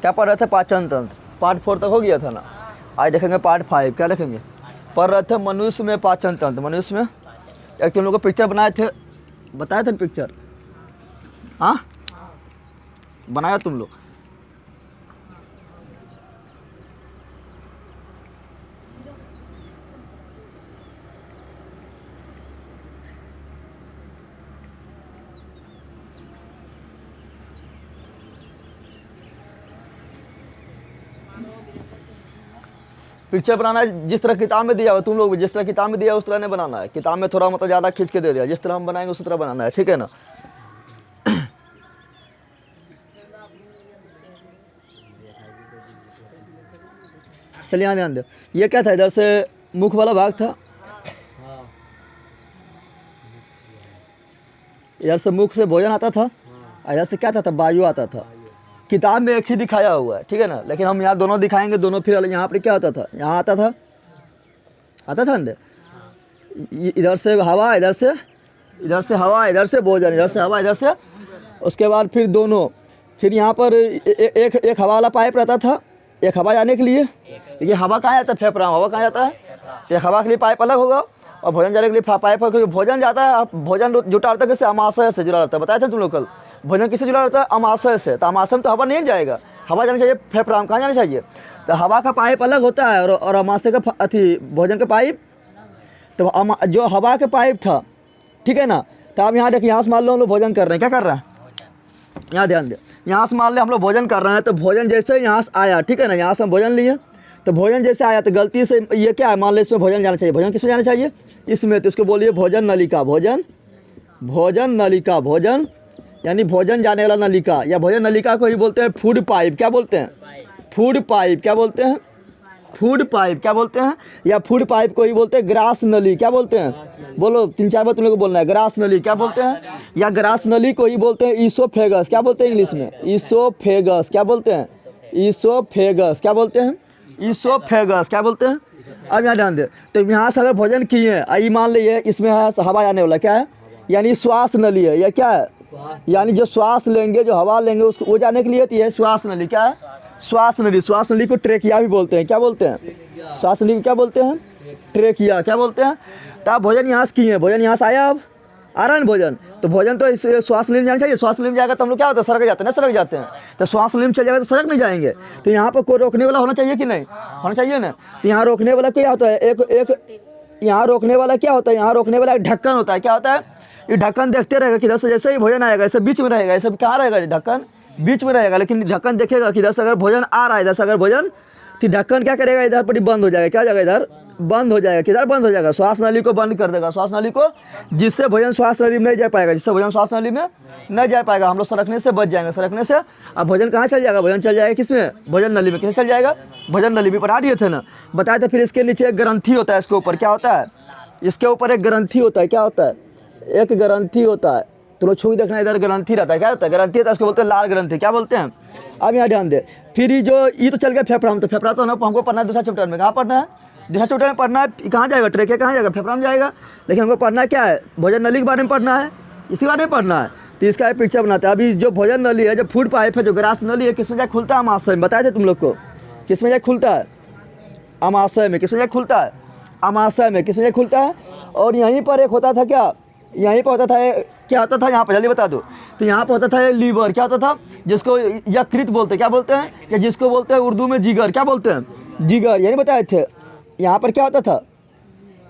क्या पढ़ रहे थे? पाचन तंत्र। पार्ट 4 तक हो गया था ना। आज देखेंगे पार्ट 5। क्या देखेंगे? पढ़ रहे थे मनुष्य में पाचन तंत्र। मनुष्य में एक तुम लोग को पिक्चर बनाए थे, बताए थे पिक्चर? हाँ, बनाया तुम लोग? पिक्चर बनाना है जिस तरह किताब में दिया हो, तुम लोग भी जिस तरह किताब में दिया है उस तरह नहीं बनाना है। किताब में थोड़ा मतलब ज़्यादा खींच के दे दिया, जिस तरह हम बनाएंगे उसी तरह बनाना है, ठीक है ना? चलिए यहाँ ध्यान दे, ये क्या था? इधर से मुख वाला भाग था, इधर से मुख से भोजन आता था, इधर से क्या था? वायु आता था। किताब में एक ही दिखाया हुआ है, ठीक है ना? लेकिन हम यहाँ दोनों दिखाएंगे, दोनों फिर यहाँ पर क्या होता था? यहाँ आता था अंदर, इधर से हवा, इधर से हवा, इधर से भोजन, इधर से हवा, इधर से, उसके बाद फिर दोनों, फिर यहाँ पर एक हवा वाला पाइप रहता था, एक हवा जाने के लिए। ये हवा कहाँ जाता है? फेफड़ा में। हवा कहाँ जाता है? एक हवा के लिए पाइप अलग होगा और भोजन जाने के लिए पाइप, क्योंकि भोजन जाता है, भोजन जुटा रहता है किससे? अमाशय से जुड़ा रहता है। बताया था तुम लोग कल, भोजन किससे जुड़ा रहता है? अमाशय से। तो अमाशय में तो हवा नहीं जाएगा, हवा जाना चाहिए फेफड़ा में। कहाँ जाना चाहिए? तो हवा का पाइप अलग होता है और अमाशय का अथी भोजन का पाइप। तो जो हवा का पाइप था, ठीक है ना? तो अब यहाँ देखिए, यहाँ से मान लो हम लोग भोजन कर रहे हैं, क्या कर रहे हैं? यहाँ ध्यान दे, यहाँ से मान ले हम लोग भोजन कर रहे हैं, तो भोजन जैसे यहाँ से आया, ठीक है ना? यहाँ से हम भोजन लिए, तो भोजन जैसे आया तो गलती से ये क्या है? मान लो इसमें भोजन जाना चाहिए। भोजन किसमें जाना चाहिए? इसमें। तो इसको बोलिए भोजन नलिका। भोजन नलिका, भोजन यानी भोजन जाने वाला नलिका, या भोजन नलिका को ही बोलते हैं फूड पाइप। क्या बोलते हैं? Food pipe. क्या बोलते हैं? Food pipe. क्या बोलते हैं? या फूड पाइप को ही बोलते हैं ग्रास नली। क्या बोलते हैं? बोलो, 3-4 बार तुम लोग को बोलना है। ग्रास नली। क्या बोलते हैं? या ग्रास नली को ही बोलते हैं ईसोफेगस। क्या बोलते हैं इंग्लिश में? ईसोफेगस। क्या बोलते हैं? ईसोफेगस। क्या बोलते हैं? ईसोफेगस। क्या बोलते हैं? अब यहाँ ध्यान दे, तो यहाँ से अगर भोजन किए हैं, आई मान लीजिए इसमें है हवा जाने वाला, क्या है? यानी श्वास नली है। यह क्या है? यानी जो श्वास लेंगे, जो हवा लेंगे, उसको वो जाने के लिए तो यह श्वास नली। क्या है? श्वास नली। श्वास नली को ट्रेकिया भी बोलते हैं। क्या बोलते हैं? श्वास नली को क्या बोलते हैं? ट्रेकिया। क्या बोलते हैं? तो आप भोजन यहाँ से किए हैं, भोजन यहाँ से आया, अब आ रहा है भोजन, तो भोजन तो इस श्वास नली में जाना चाहिए। श्वास नली में जाएगा तो हम लोग क्या होता है? सड़क जाते हैं ना, सड़क जाते हैं। तो श्वास नली में चल जाएगा तो सड़क नहीं जाएंगे। तो यहाँ पर कोई रोकने वाला होना चाहिए कि नहीं? होना चाहिए ना। तो यहाँ रोकने वाला क्या होता है? एक यहाँ रोकने वाला क्या होता है? यहाँ रोकने वाला एक ढक्कन होता है। क्या होता है? ये ढक्कन देखते रहेगा कि इधर से जैसे ही भोजन आएगा ऐसे बीच में रहेगा। ऐसे कहाँ रहेगा? ढक्कन बीच में रहेगा, लेकिन ढक्कन देखेगा कि इधर से अगर भोजन आ रहा है, इधर से अगर भोजन, तो ढक्कन क्या करेगा? इधर पर ही बंद हो जाएगा। क्या हो जाएगा? इधर बंद हो जाएगा। किधर बंद हो जाएगा? श्वास नली को बंद कर देगा। श्वास नली को, जिससे भोजन श्वास नली में नहीं जा पाएगा, जिससे भोजन श्वास नली में नहीं जा पाएगा। हम लोग सरकने से बच जाएंगे, सरकने से। अब भोजन कहाँ चल जाएगा? भोजन चल जाएगा किसमें? भोजन नली में। किससे चल जाएगा? भोजन नली भी पढ़ा दिए थे ना, बताए थे। फिर इसके नीचे एक ग्रंथि होता है, इसके ऊपर क्या होता है? इसके ऊपर एक ग्रंथि होता है। क्या होता है? एक ग्रंथि होता है। तो लोग छू देखना, इधर ग्रंथि रहता है। क्या रहता है? ग्रंथि रहता है, उसको बोलते हैं लाल ग्रंथि। क्या बोलते हैं? अब यहाँ ध्यान दे, फिर ये तो चल गया फेफड़ा में। तो फेफड़ा तो हमको पढ़ना है दूसरा चैप्टर में। कहाँ पढ़ना है? दूसरा चैप्टर में पढ़ना है। कहाँ जाएगा? ट्रेकिया कहाँ जाएगा? फेफड़ा में जाएगा। लेकिन हमको पढ़ना क्या है? भोजन नली के बारे में पढ़ना है, इसी बारे में पढ़ना है। तो इसका एक पिक्चर बनाता है। अभी जो भोजन नली है, जो फूड पाइप है, जो ग्रास नली है, किसमें जाए खुलता है? अमाशय में। बताए थे तुम लोग को, किसमें जाए खुलता है? अमाशय में। किसमें जाए खुलता है? अमाशय में। किसमें जाए खुलता है? और यहीं पर एक होता था, क्या यहीं पर होता था? क्या होता था यहाँ पर? जल्दी बता दो। तो यहाँ पर होता था ये लीवर। क्या होता था? जिसको यकृत बोलते हैं। क्या बोलते हैं? या जिसको बोलते हैं उर्दू में जिगर। क्या बोलते हैं? जिगर। यही बताए थे। यहाँ पर क्या होता था?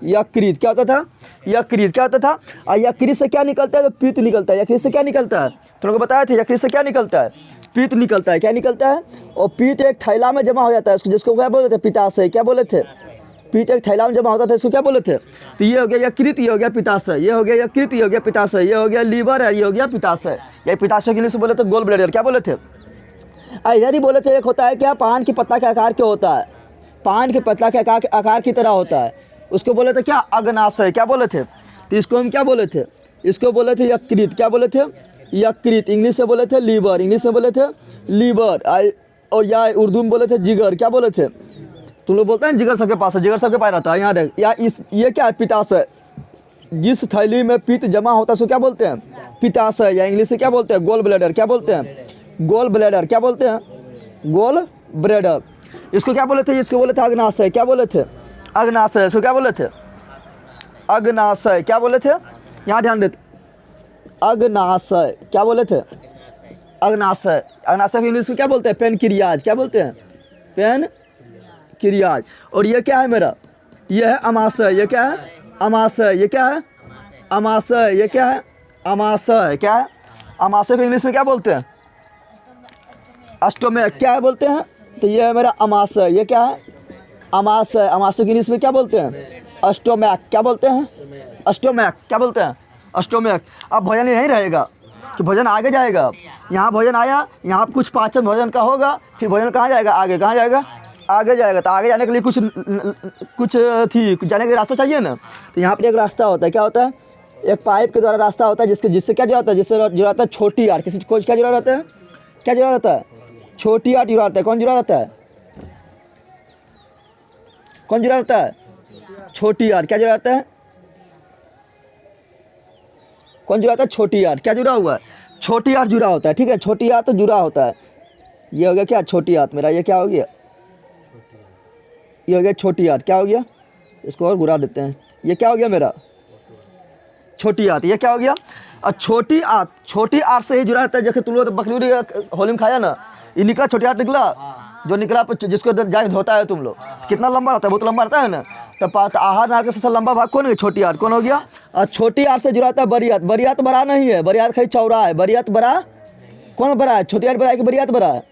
यकृत। क्या होता था? यकृत। क्या होता था? और यकृत से क्या निकलता है? तो पित्त निकलता है। यकृत से क्या निकलता है? तुम लोग बताए थे, यकृत से क्या निकलता है? पित्त निकलता है। क्या निकलता है? और पित्त एक थैला में जमा हो जाता है, उसको जिसको क्या बोले थे? पित्ताशय। क्या बोले थे? पित्त एक थैला में जमा होता था, इसको क्या बोले थे? तो ये हो गया यकृत, ये हो गया पित्ताशय। ये हो गया यकृत, ये हो गया पित्ताशय। ये हो गया लीवर है, ये हो गया पित्ताशय। ये पित्ताशय के लिए से बोले थे गोल ब्लैडर। क्या बोले थे? इधर ही बोले थे एक होता है क्या? पान की पत्ता के आकार के होता है, पान के पत्ता के आकार की तरह होता है, उसको बोले थे क्या? अग्नाशय। क्या बोले थे? तो इसको हम क्या बोले थे? इसको बोले थे यकृत। क्या बोले थे? यकृत। इंग्लिश से बोले थे लीवर। इंग्लिश में बोले थे लीवर। और या उर्दू में बोले थे जिगर। क्या बोले थे? तुम लोग बोलते हैं जिगर सबके पास है, जिगर सबके पास रहता है। यहाँ देख, या ये क्या है? पित्ताशय। जिस थैली में पित्त जमा होता है उसको क्या बोलते हैं? पित्ताशय। या इंग्लिश से क्या बोलते हैं? Gall bladder. क्या बोलते हैं? Gall bladder. क्या बोलते हैं? गोल ब्रेड। इसको क्या बोले थे? इसको बोले थे अग्नाशय। क्या बोले थे? अग्नाशय। इसको क्या बोले थे? अग्नाशय। क्या बोले थे? यहाँ ध्यान देते, अग्नाशय। क्या बोले थे? अग्नाशय। अग्नाशय को इंग्लिश में क्या बोलते हैं? पेनक्रियाज। क्या बोलते हैं? पेनक्रियाज। और ये क्या है मेरा? ये है अमाशय। ये क्या है? अमाशय। ये क्या है? अमाशय। ये क्या है? अमाशय। क्या है? अमाशय को इंग्लिश में क्या बोलते हैं? स्टोमैक। क्या है बोलते हैं? तो ये है मेरा अमाशय। ये क्या है? अमाशय। अमाशय को इंग्लिश में क्या बोलते हैं? स्टोमैक। क्या बोलते हैं? स्टोमैक। क्या बोलते हैं? स्टोमैक। अब भोजन यहीं रहेगा कि भोजन आगे जाएगा? यहाँ भोजन आया, यहाँ कुछ पाचन भोजन का होगा, फिर भोजन कहाँ जाएगा? आगे। कहाँ जाएगा? आगे जाएगा। तो आगे जाने के लिए कुछ जाने के लिए रास्ता चाहिए ना। तो यहाँ पर एक रास्ता होता है। क्या होता है? एक पाइप के द्वारा रास्ता होता है, जिससे क्या जुड़ा होता है? जिससे जुड़ा रहता है छोटी आर। किसी को क्या जुड़ा रहता है? क्या जुड़ा रहता है? छोटी आर जुड़ा रहता है। कौन जुड़ा रहता है? कौन जुड़ा रहता है? छोटी आर। क्या जुड़ा रहता है? कौन जुड़ा रहता है? छोटी आर। क्या जुड़ा हुआ है? छोटी आर जुड़ा होता है। ठीक है, छोटी आर तो जुड़ा होता है। ये हो गया क्या? छोटी आर मेरा। ये क्या हो गया? ये हो गया छोटी आर। क्या हो गया? इसको और घुरा देते हैं। ये क्या हो गया मेरा? छोटी आंत। ये क्या हो गया? और छोटी आंत, छोटी आंत से ही जुड़ा रहता है। जैसे तुम लोग बकरी होली में खाया ना, ये निकला छोटी आंत निकला, जो निकला जिसको जाके धोता है तुम लोग, कितना लंबा रहता है? बहुत लंबा रहता है ना। तो आहार नाल का सबसे लंबा भाग कौन है? छोटी आंत। कौन हो गया? और छोटी आंत से जुड़ा रहता है बड़ी आंत। बड़ी आंत बड़ा नहीं है, बड़ी आंत खाली चौड़ा है। बड़ी आंत बड़ा कौन बड़ा है? छोटी आंत बड़ा है कि बड़ी आंत बड़ा है?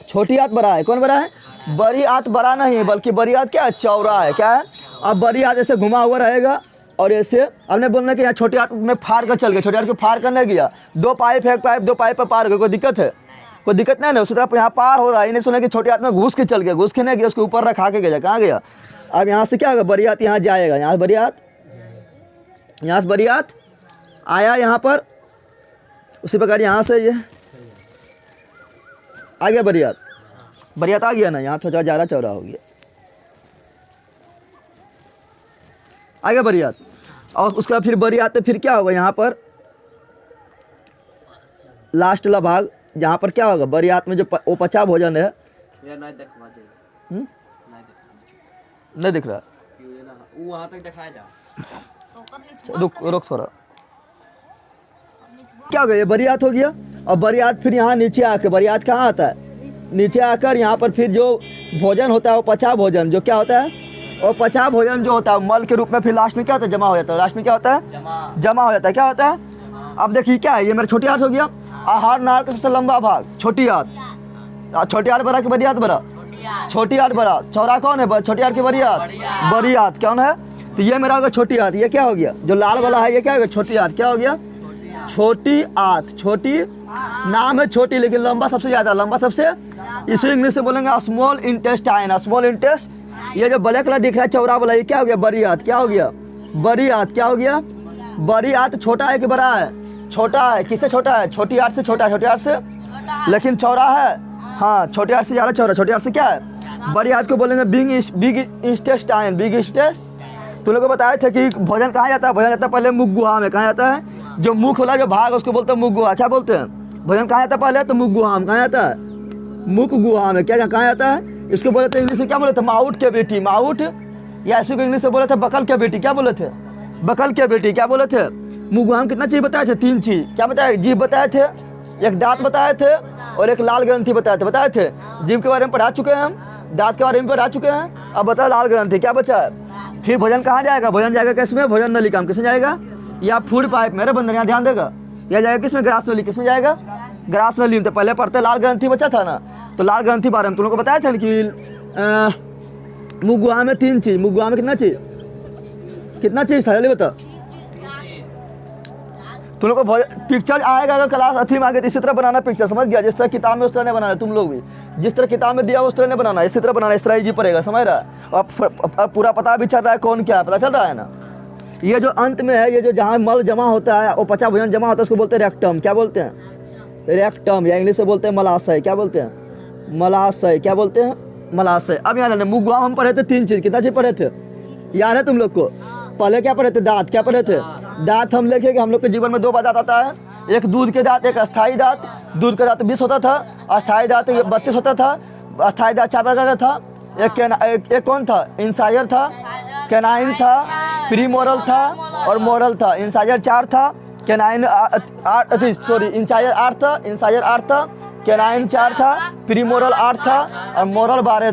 छोटी आंत बड़ा है। कौन बड़ा है? बड़ी आंत बड़ा नहीं है, बल्कि बड़ी आंत क्या है? चौड़ा है। क्या है? अब बड़ी आंत ऐसे घुमा हुआ रहेगा और ऐसे हमने बोलना कि यहाँ छोटी आंत में फाड़ कर चल गया। छोटी आंत को फाड़ कर नहीं गया, दो पाइप है, एक पाइप दो पाइप पर पार हो गया। कोई दिक्कत है? कोई दिक्कत नहीं ना। उसी तरह यहाँ पार हो रहा है। इन्हें सुना कि छोटी आंत में घुस के चल गया, घुस के नहीं गया, उसके ऊपर रखा के गया। कहाँ गया? अब यहाँ से क्या होगा? बड़ी आंत यहाँ जाएगा। यहाँ से बड़ी आंत, यहाँ से बड़ी आंत आया यहाँ पर, उसी प्रकार यहाँ से ये आ गया बड़ी आंत। बड़ी आंत आ गया ना, यहाँ थोड़ा ज़्यादा चौड़ा हो गया, आ गया बड़ी आंत। और उसके बाद फिर बड़ी आते फिर क्या होगा? यहाँ पर लास्ट वाला भाग, जहाँ पर क्या होगा? बड़ी आंत में जो वो पचा भोजन है, नहीं दिख रहा, वहाँ तक दिखाया जा। रुक थोड़ा। क्या हो गया? ये बड़ी आंत हो गया। और बड़ी आंत फिर यहाँ नीचे आकर, बड़ी आंत कहाँ आता है? नीचे आकर यहाँ पर फिर जो भोजन होता है वो पचा भोजन, जो क्या होता है? और पचा भोजन जो होता है मल के रूप में फिर लास्ट में क्या होता है? जमा हो जाता है। लास्ट में क्या होता है? जमा हो जाता है। क्या होता है? अब देखिए क्या है, ये मेरा छोटी आंत हो गया। आहार नाल का सबसे लंबा भाग छोटी आंत। छोटी आंत बड़ा कि बड़ी आंत बड़ा? छोटी आंत बड़ा। चौड़ा कौन है? छोटी आंत की बड़ी आंत? बड़ी आंत कौन है? तो ये मेरा होगा छोटी आंत। ये क्या हो गया? जो लाल वाला है ये क्या हो गया? छोटी आंत। क्या हो गया? छोटी आंत। छोटी नाम है छोटी, लेकिन लंबा सबसे ज्यादा, लंबा सबसे। इसे इंग्लिश में बोलेंगे स्मॉल इंटेस्टाइन। Small interest. ये जो ब्लैक कलर दिख रहा है चौड़ा वाला, ये क्या हो गया? बड़ी आंत। क्या हो गया? बड़ी आंत। क्या हो गया? बड़ी आंत। छोटा है कि बड़ा है? छोटा है। किससे छोटा है? छोटी आंत से छोटा है। छोटी आंत से लेकिन चौड़ा है। हाँ, छोटी आंत से ज़्यादा चौड़ा। छोटी आंत से क्या है? बड़ी आंत को बोलेंगे बिग इंटेस्टाइन। Big interest. तुम लोग को बताए थे कि भोजन कहाँ जाता है? भोजन जाता है पहले मुख गुहा में। कहाँ जाता है? जो मुख वाला जो भाग उसको बोलते हैं मुख गुहा। क्या बोलते हैं? भोजन कहाँ जाता है पहले? तो मुख गुहा में। कहाँ जाता है? मुख गुहा में। क्या कहाँ जाता है? इसको बोले थे इंग्लिश में क्या बोले थे? माउथ के बेटी। माउथ, या इसी को इंग्लिश में बोले थे बकल के बेटी। क्या बोले थे? बकल के बेटी। क्या बोले थे? मुँह गुहा में कितना चीज बताए थे? 3 चीज। क्या बताए? जीभ बताए थे, एक दांत बताए थे, और एक लाल ग्रंथि बताए थे। बताए थे? जीभ के बारे में पढ़ा चुके हैं हम, दांत के बारे में पढ़ा चुके हैं। अब बताओ लाल ग्रंथि क्या बचा है? फिर भोजन कहाँ जाएगा? भोजन जाएगा किसमें? भोजन नलिका में। किसमें जाएगा? या फूड पाइप। मेरे बंधन यहाँ ध्यान देगा। यह जाएगा किसमें? ग्रास नली। किसमें जाएगा? ग्रास नली में। तो पहले पढ़ते लाल ग्रंथि बचा था ना, तो लाल ग्रंथि बारे में तुम लोग को बताया था कि मुँह गुहा में 3 चीज। मुँह गुहा में कितना चीज? कितना चीज था? जल्दी बता। तुम लोग को पिक्चर आएगा अगर क्लास अथी में आगे, इसी तरह बनाना पिक्चर। समझ गया? जिस तरह किताब में उस तरह नहीं बनाना। तुम लोग भी जिस तरह किताब में दिया उस तरह नहीं बनाना, इसी तरह बनाना। इस तरह इजी पड़ेगा। समझ रहा है? और पूरा पता भी चल रहा है कौन क्या है, पता चल रहा है ना? ये जो अंत में है, ये जो जहाँ मल जमा होता है और पचा भोजन जमा होता है, उसको बोलते हैं रेक्टम। क्या बोलते हैं? रेक्टम, या इंग्लिश में बोलते हैं मलाशय। क्या बोलते हैं? मलाशय। क्या बोलते हैं? मलाशय। अब याद है, मुँह गुहा हम पढ़े थे 3 चीज। कितना चीज पढ़े थे? याद है तुम लोग को? पहले क्या पढ़े थे? दांत। क्या पढ़े थे? दांत हम लिखे कि हम लोग के जीवन में 2 बार दांत आता है। एक दूध के दांत, एक अस्थाई दांत। दूध का दांत 20 होता था, अस्थाई दांत 32 होता था। अस्थाई दांत 4 प्रकार का था। एक कौन था? इंसाइजर था, कैनाइन था, प्रीमोरल था और मोरल था। इंसाइजर 4 था, कैनाइन इंसाइजर 8 था, इंसाइजर 8 था, कैनाइन 4 था, प्रीमोरल 8 था और मोरल 12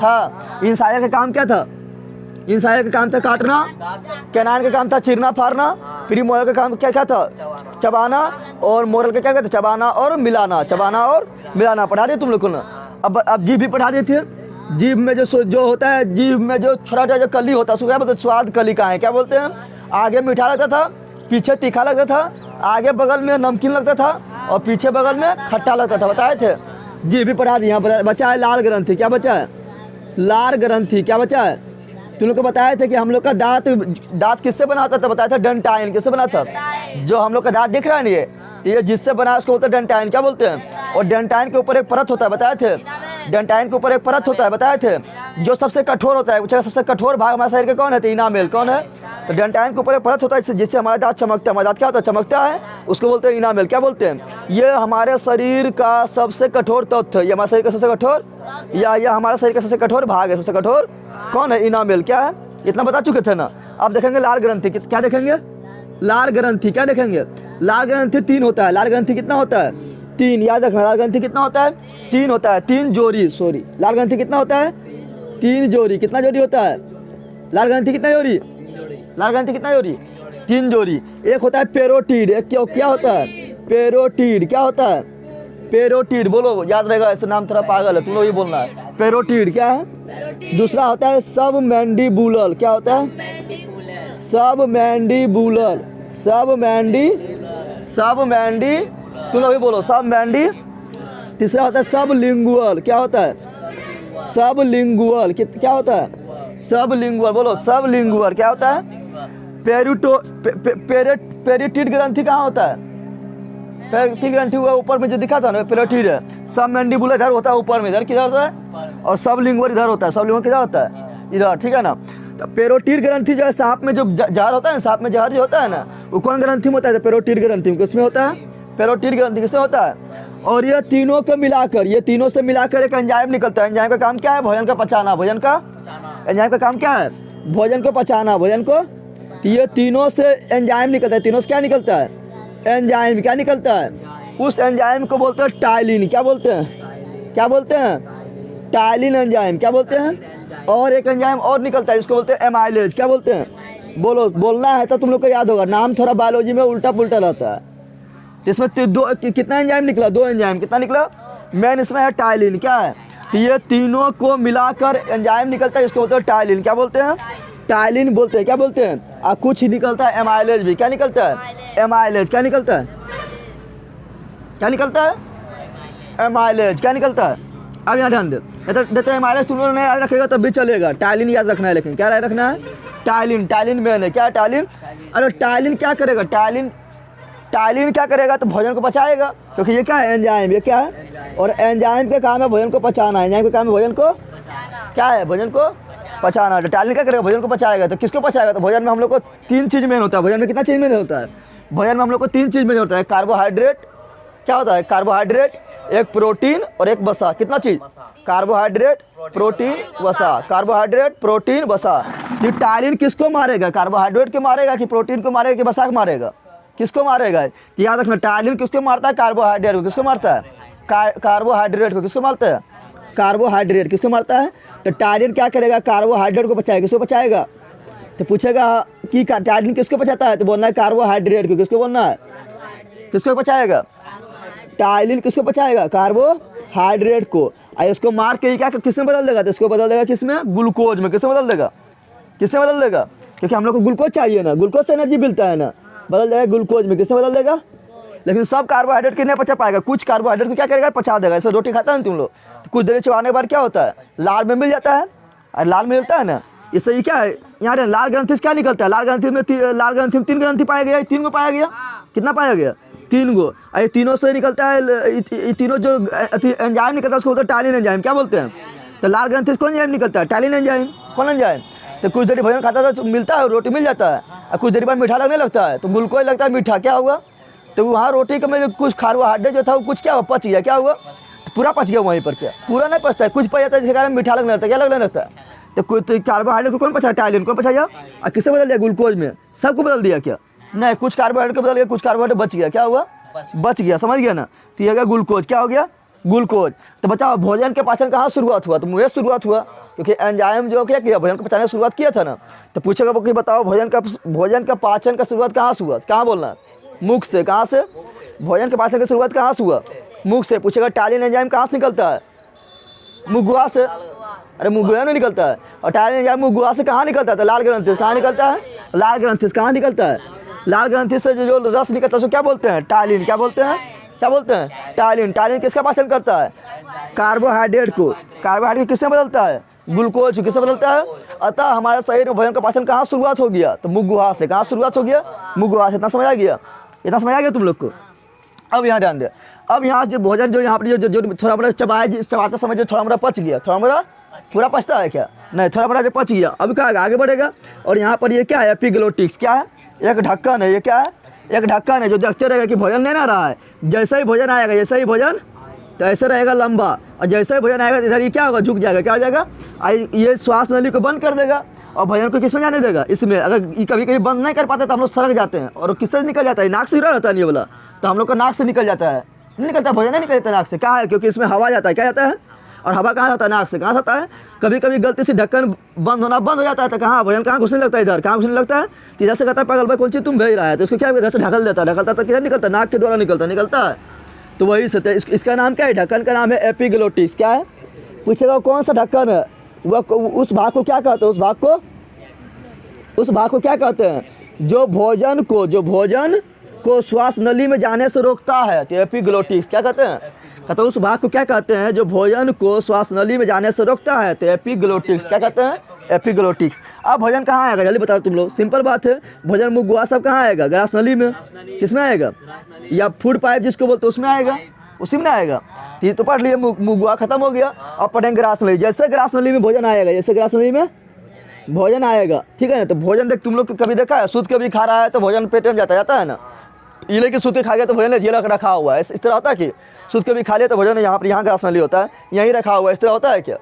था। इंसाइजर का काम क्या था? इंसाइजर का काम था काटना, कैनाइन का काम था चीरना फाड़ना, प्रीमोरल का काम क्या क्या था? चबाना, और मोरल का क्या कहते? चबाना और मिलाना, चबाना और मिलाना। पढ़ा दिए तुम लोग को ना? अब जीभ भी पढ़ा दिए थे। जीभ में जो होता है, जीभ में जो छोटा छोटा जो कली होता है उसको क्या बोलते हैं? स्वाद कली का है, क्या बोलते हैं? आगे मीठा लगता था, पीछे तीखा लगता था, आगे बगल में नमकीन लगता था और पीछे बगल में खट्टा लगता था। बताए थे? जीभ भी पढ़ा दिए। यहाँ पर बचा है लाल ग्रंथि। क्या बचा है? लाल ग्रंथि। क्या बचा है? तुम लोग को बताए थे कि हम लोग का दांत किससे बना था? बताया था डंटाइन। किससे बना था? जो हम लोग का दांत दिख रहा है ना, ये जिससे बना है उसको बोलते हैं डंटाइन। क्या बोलते हैं? और डंटाइन के ऊपर एक परत होता है। बताए थे? डंटाइन के ऊपर एक परत होता है। बताए थे? जो सबसे कठोर होता है, सबसे कठोर भाग हमारे शरीर का कौन है? तो इनामेल। कौन है? तो डंटाइन के ऊपर एक परत होता है जिससे हमारा दांत चमकता है। हमारा दांत क्या होता है? चमकता है, उसको बोलते हैं इनामेल। क्या बोलते हैं? ये हमारे शरीर का सबसे कठोर तत्व है। ये हमारे शरीर का सबसे कठोर, या यह हमारे शरीर का सबसे कठोर भाग है। सबसे कठोर कौन है? इनामेल। क्या है? इतना बता चुके थे ना। अब देखेंगे लाल ग्रंथि। क्या देखेंगे? लाल ग्रंथि। क्या देखेंगे? लाल ग्रंथि 3 होता है। लाल ग्रंथि कितना होता है? 3। याद रखना, लाल ग्रंथि कितना होता है? 3 होता है। 3 जोड़ी, सॉरी, लाल ग्रंथि कितना होता है? 3 जोड़ी। कितना जोड़ी होता है? लाल ग्रंथि कितना जोड़ी? लाल ग्रंथि कितना जोड़ी? 3 जोड़ी। एक होता है पेरोटिड। एक क्या होता है? पेरोटिड। क्या होता है? पेरोटिड। बोलो, याद रहेगा, ऐसे नाम थोड़ा पागल है, तुम लोग ये बोलना है। पेरोटिड क्या है? दूसरा होता है सब मैंडिबुलर। क्या होता है? सब मैंडिबुलर। सब मैंडी, तुम लोग भी बोलो, सब मैंडी। तीसरा होता है सब लिंगुअल। क्या होता है? सब लिंगुअल। क्या होता है? सब लिंगुअल। बोलो, सब लिंगुअल। क्या होता है? पेरिटिड ग्रंथि कहाँ होता है? पेरिटिड ग्रंथि हुआ ऊपर में जो दिखा था ना, पेरिटिड है। सब मैंडिबुलर इधर होता है, ऊपर में। इधर किधर होता है? और सब लिंगुअल इधर होता है। सब लिंगुअल किधर होता है? इधर। ठीक है ना? तो पेरोटिड ग्रंथि जो है, सांप में जो जहर होता है ना, सांप में जहर जो होता है ना, वो कौन ग्रंथि में होता है? पेरोटिड ग्रंथि में। किसमें होता है? पेरोटिड ग्रंथि किससे होता है? और ये तीनों को मिलाकर, ये तीनों से मिलाकर एक एंजाइम निकलता है। एंजाइम का काम क्या है? भोजन का पचाना। भोजन का एंजाइम का काम क्या है? भोजन को पचाना। भोजन को, तो ये तीनों से एंजाइम निकलता है। तीनों से क्या निकलता है? एंजाइम। क्या निकलता है? उस एंजाइम को बोलते हैं टाइलिन। क्या बोलते हैं? क्या बोलते हैं? Ptyalin enzyme. क्या बोलते हैं? और एक एंजाइम और निकलता है जिसको बोलते हैं एमाइलेज। क्या बोलते हैं? बोलो, बोलना है तो तुम लोग को याद होगा। नाम थोड़ा बायोलॉजी में उल्टा पुल्टा रहता है। इसमें कितना एंजाइम निकला? 2 एंजाइम। कितना निकला? मेन इसमें है टाइलिन। क्या है? तो ये तीनों को मिलाकर एंजाइम निकलता है, इसको बोलते हैं टाइलिन। क्या बोलते हैं? टाइलिन बोलते हैं। क्या बोलते हैं? और कुछ निकलता है एमाइलेज भी। क्या निकलता है? एमाइलेज। क्या निकलता है? क्या निकलता है? एमाइलेज। क्या निकलता है? अब यहाँ ध्यान देते हैं। एमाइलेज तुम लोग नहीं याद रखेगा तब भी चलेगा। टाइलिन याद रखना है, लेकिन क्या याद रखना है? टाइलिन। टाइलिन मेन है। क्या है टाइलिन? अरे टाइलिन क्या करेगा? टाइलिन क्या करेगा? तो भोजन को पचाएगा, क्योंकि ये क्या है? एंजाइम। ये क्या है? और एंजाइम का काम है भोजन को पचाना। एंजाइम का काम है भोजन को क्या है? भोजन को पचाना। तो टाइलिन क्या करेगा? भोजन को पचाएगा। तो किसको पचाएगा? तो भोजन में हम लोग को 3 चीज़ मेन होता है। भोजन में कितना चीज़ मेन होता है? भोजन में हम लोग को 3 चीज़ मेन होता है। कार्बोहाइड्रेट। क्या होता है? कार्बोहाइड्रेट, एक प्रोटीन और एक वसा। कितना चीज़? कार्बोहाइड्रेट, प्रोटीन, वसा। कार्बोहाइड्रेट, प्रोटीन, वसा। ये टाइलिन किसको मारेगा? कार्बोहाइड्रेट को मारेगा कि प्रोटीन को मारेगा कि वसा को मारेगा? किसको मारेगा? याद रखना, टाइलिन किसको मारता है? कार्बोहाइड्रेट को। किसको मारता है? कार्बोहाइड्रेट को। किसको मारता है? कार्बोहाइड्रेट। किसको मारता है? तो टाइलिन क्या करेगा? कार्बोहाइड्रेट को पचाएगा। किसको पचाएगा? तो पूछेगा कि टाइलिन किसको पचाता है? तो बोलना है कार्बोहाइड्रेट को। किसको बोलना है? किसको पचाएगा? टाइलिन किसको पचाएगा? कार्बोहाइड्रेट को। और इसको मार के क्या किसमें बदल देगा? तो इसको बदल देगा किसमें? ग्लूकोज में। किसमें बदल देगा? किसमें बदल देगा? क्योंकि हम लोग को ग्लूकोज चाहिए ना, ग्लूकोज से एनर्जी मिलता है ना। बदल देगा ग्लूकोज में। किसमें बदल देगा? लेकिन सब कार्बोहाइड्रेट के नहीं पचा पाएगा। कुछ कार्बोहाइड्रेट को क्या करेगा? पचा देगा। ऐसे रोटी खाता है ना तुम लोग, तो कुछ देर चबाने के बाद क्या होता है? लाल में मिल जाता है। और लाल में मिलता है ना, इससे ये क्या है? यहाँ लाल ग्रंथि से क्या निकलता है? लाल ग्रंथि में 3 ग्रंथि पाया गया। 3 को पाया गया। कितना पाया गया? 3 गो। और ये तीनों से निकलता है, ये तीनों जो एंजाइम निकलता है उसको बोलते हैं टाइलिन एंजाइम। क्या बोलते हैं? तो लाल ग्रंथि से कौन एंजाइम निकलता है? Ptyalin enzyme. कौन एंजाइम? तो कुछ देर भोजन खाता है तो मिलता है, रोटी मिल जाता है, और कुछ देर बाद मीठा लगने लगता है, तो ग्लूकोज लगता है मीठा। क्या होगा? तो वहाँ रोटी के में कुछ कार्बोहाइड्रेट जो था वो कुछ क्या हुआ, पच गया, क्या हुआ, पूरा पच गया वहीं पर, क्या पूरा नहीं पचता है, कुछ पच जाता है जिसके कारण मीठा लगने लगता है, क्या लगने लगता है। तो कोई तो कार्बोहाइड्रेट को कौन पचा, टाइलिन कौन पचाया, और किससे बदल दिया, ग्लूकोज में, सबको बदल दिया क्या, नहीं कुछ कार्बोहाइड्रेट को बदल गया, कुछ कार्बोहाइड्रेट बच गया, क्या हुआ, बच गया, समझ गया ना। तो ये हो गया ग्लूकोज, क्या हो गया, ग्लूकोज। तो बताओ भोजन के पाचन कहाँ शुरुआत हुआ, तो मुँह से शुरुआत हुआ, क्योंकि एंजाइम जो क्या किया, भोजन को पचाने की शुरुआत किया था ना। तो पूछेगा कि बताओ भोजन का पाचन का शुरुआत कहाँ से हुआ, कहाँ बोलना है, मुख से, कहाँ से, भोजन के पाचन की शुरुआत कहाँ से हुआ, मुख से। पूछेगा टाइलिन एंजाइम कहाँ से निकलता है, मुगुआ से, अरे मुगुआ नहीं निकलता है, और टाइलिन एंजाइम मुगुआ से कहाँ निकलता है, तो लाल ग्रंथि से कहाँ निकलता है, लाल ग्रंथि से कहाँ निकलता है, लाल ग्रंथि से जो रस निकलता है उसको क्या बोलते हैं, टाइलिन, क्या बोलते हैं, क्या बोलते हैं, टाइलिन। टाइलिन किसका पाचन करता है, कार्बोहाइड्रेट को, कार्बोहाइड्रेट किससे बदलता है, ग्लूकोज किससे बदलता है। अतः हमारे शरीर में भोजन का पाचन कहाँ शुरुआत हो गया, तो मुगुआ से, कहाँ शुरुआत हो गया, मुगुआ से। इतना समझ आ गया, इतना समझ आ गया तुम लोग को। अब यहाँ ध्यान दे, अब यहाँ जो भोजन जो यहाँ पर जो थोड़ा बड़ा चबाते समय जो थोड़ा बड़ा पच गया, थोड़ा बड़ा पूरा पचता है क्या, नहीं, थोड़ा बड़ा जो पच गया, अब क्या आगे बढ़ेगा। और यहाँ पर ये क्या है, एपिग्लोटिक्स, क्या है, एक ढक्कन है, ये क्या है, एक ढक्कन है जो देखते रहेगा कि भोजन नहीं ना रहा है। जैसे ही भोजन आएगा, जैसे ही भोजन, तो ऐसे रहेगा लंबा, और जैसे ही भोजन आएगा इधर ये क्या होगा, झुक जाएगा, क्या हो जाएगा, ये श्वास नली को बंद कर देगा और भोजन को किस में जाने देगा, इसमें। अगर ये कभी कभी बंद नहीं कर पाते तो हम लोग सड़क जाते हैं, और किससे निकल जाता है, नाक से रहता है ये वाला, तो हम लोग का नाक से निकल जाता है, नहीं निकलता, भोजन नहीं निकलता नाक से, क्या है, क्योंकि इसमें हवा जाता है, क्या जाता है, और हवा कहाँ जाता है, नाक से, कहाँ जाता है। कभी कभी गलती से ढक्कन बंद होना बंद हो जाता है, तो कहाँ भोजन कहाँ घुसने लगता है, इधर कहाँ घुसने लगता है, तो इधर से कहता है पागल भाई कौन चीज़ तुम भेज रहा है, तो उसको क्या इधर से ढकल देता है, ढकलता तो किधर निकलता है, नाक के द्वारा निकलता है। तो वही से इसका नाम क्या है, ढक्कन का नाम है एपिग्लोटिक्स, क्या है, पूछेगा कौन सा ढक्कन है, वह उस भाग को क्या कहते हैं, उस भाग को क्या कहते हैं, जो भोजन को श्वास नली में जाने से रोकता है, तो एपिग्लोटिक्स, क्या कहते हैं, कहते हैं उस भाग को क्या कहते हैं जो भोजन को श्वास नली में जाने से रोकता है, तो एपिग्लोटिक्स, क्या कहते हैं, एपिग्लोटिक्स। अब भोजन कहाँ आएगा, जल्दी बताओ तुम लोग, सिंपल बात है, भोजन मुगुआ सब कहाँ आएगा, ग्रास नली में, किसमें आएगा, या फूड पाइप जिसको बोलते हैं उसमें आएगा, उसी में आएगा। तो पढ़ लिए, मुगुआ खत्म हो गया, अब पढ़ेंगे ग्रास नली। जैसे ग्रास नली में भोजन आएगा, जैसे ग्रास नली में भोजन आएगा, ठीक है ना। तो भोजन देख तुम लोग कभी देखा है, सूद कभी खा रहा है तो भोजन पेट में जाता है ना, ये लेके सूद के खा गया तो भोजन ये रखा हुआ है, इस तरह होता है कि सूद कभी खा लिया तो भोजन यहाँ पर, यहाँ ग्रास नली होता है, यहीं रखा हुआ है, इस तरह होता है क्या,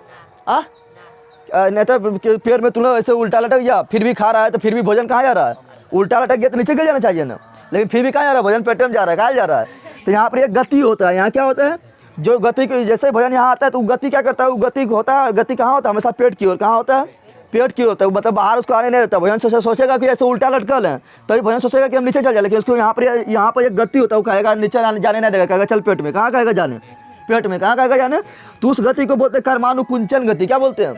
नहीं तो पेड़ में तुम लोग ऐसे उल्टा लटक गया, फिर भी खा रहा है तो फिर भी भोजन कहाँ जा रहा है, उल्टा लटक गया तो नीचे गिर जाना चाहिए ना, लेकिन फिर भी कहाँ जा रहा है, भोजन पेट में जा रहा है, कहाँ जा रहा है। तो यहाँ पर एक गति होता है, यहाँ क्या होता है, जो गति जैसे भोजन यहाँ आता है तो गति क्या करता है, वो गति होता है, गति कहाँ होता है, हमेशा पेट की ओर, कहाँ होता है, पेट की होता है, मतलब बाहर उसको आने नहीं रहता। भोजन सोचेगा कि ऐसे उल्टा लटकल है, तभी भोजन सोचेगा कि हम नीचे चल जाए, लेकिन उसको यहाँ पर एक गति होता है, वो कहेगा नीचे जाने नहीं देगा, कहेगा चल पेट में, कहाँ कहेगा जाने, पेट में, कहाँ कहेगा जाने। तो उस गति को बोलते हैं कर्मानुकुंचन गति, क्या बोलते हैं।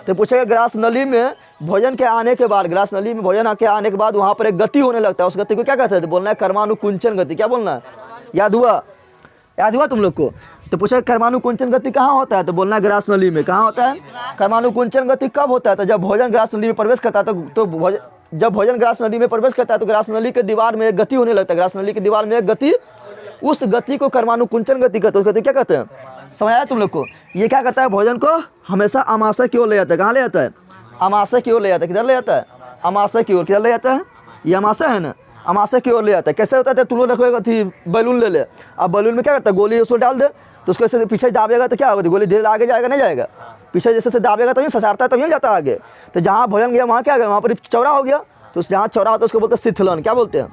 तो पूछेगा ग्रास नली में भोजन के आने के बाद, ग्रास नली में भोजन के आने के बाद वहाँ पर एक गति होने लगता है, उस गति को क्या कहते हैं, बोलना है कर्मानुकुंचन गति, क्या बोलना है, याद हुआ तुम लोग को। तो पूछा कर्मानुकुंचन गति कहाँ होता है, तो बोलना है ग्रास नली में, कहाँ होता है, कर्मानुकुंचन गति कब होता है, तो जब भोजन ग्रास नली में प्रवेश करता है, जब भोजन ग्रास नली में प्रवेश करता है तो ग्रास नली के दीवार में एक गति होने लगता है, ग्रास नली की दीवार में एक गति, उस गति को कर्मानुकुंचन गति कहते हैं। उस गति क्या कहते हैं, समझ आया तुम लोग को। ये क्या करता है, भोजन को हमेशा अमाशय की ओर ले जाता है, कहाँ ले जाता है, अमाशय की ओर ले जाता है, किधर ले जाता है, अमाशय की ओर, किधर ले जाता है, ये अमाशय है ना, अमाशय की ओर ले जाता है। कैसे होता है, तुम लोग रखोगे थी बैलून ले ले, अब बैलून में क्या करता है, गोली उसको डाल दे, तो उसको ऐसे पीछे दाबेगा तो क्या होगा, गोली धीरे आगे जाएगा, नहीं जाएगा, पीछे जैसे दाबेगा तभी ससारता है, तभी जाता है आगे। तो जहाँ भोजन गया वहाँ क्या गया, वहाँ पर चौड़ा हो गया, तो जहाँ चौड़ा होता है उसको बोलते हैं शिथिलन, क्या बोलते हैं।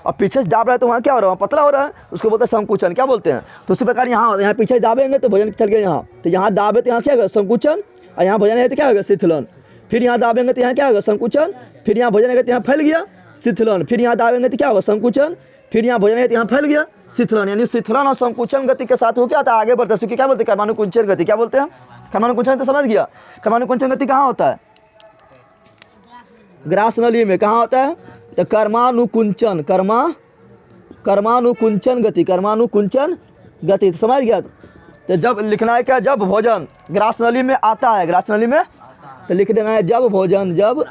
और पीछे से दाब रहा है तो वहाँ क्या हो रहा है, वहाँ पतला हो रहा है, उसको बोलते हैं संकुचन, क्या बोलते हैं। तो उसी प्रकार यहाँ पीछे दाबेंगे तो भोजन चल गया यहाँ, तो यहाँ दाबे तो यहाँ क्या होगा, संकुचन, और यहाँ भोजन है तो क्या होगा, शिथिलन। फिर यहाँ दाबेंगे तो यहाँ क्या होगा, संकुचन, फिर यहाँ भोजन है तो यहाँ फैल गया, शिथिलन, फिर यहाँ दाबेंगे तो क्या होगा, संकुचन, फिर यहाँ भोजन है तो यहाँ फैल गया, शिथिलन। यानी शिथिलन और संकुचन गति के साथ वो क्या होता है, आगे बढ़ता है, क्या बोलते हैं, कर्मानुकुंचन गति, क्या बोलते हैं, कर्मानुकुंचन। तो समझ गया, कर्मानुकुंचन गति कहाँ होता है, ग्रास नली में, कहाँ होता है, तो कर्मानुकुंचन, कर्मानुकुंचन गति, कर्मानुकुंचन गति। तो समझ गया। तो जब लिखना है क्या, जब भोजन ग्रास नली में आता है, ग्रास नली में, तो लिख देना है जब भोजन, जब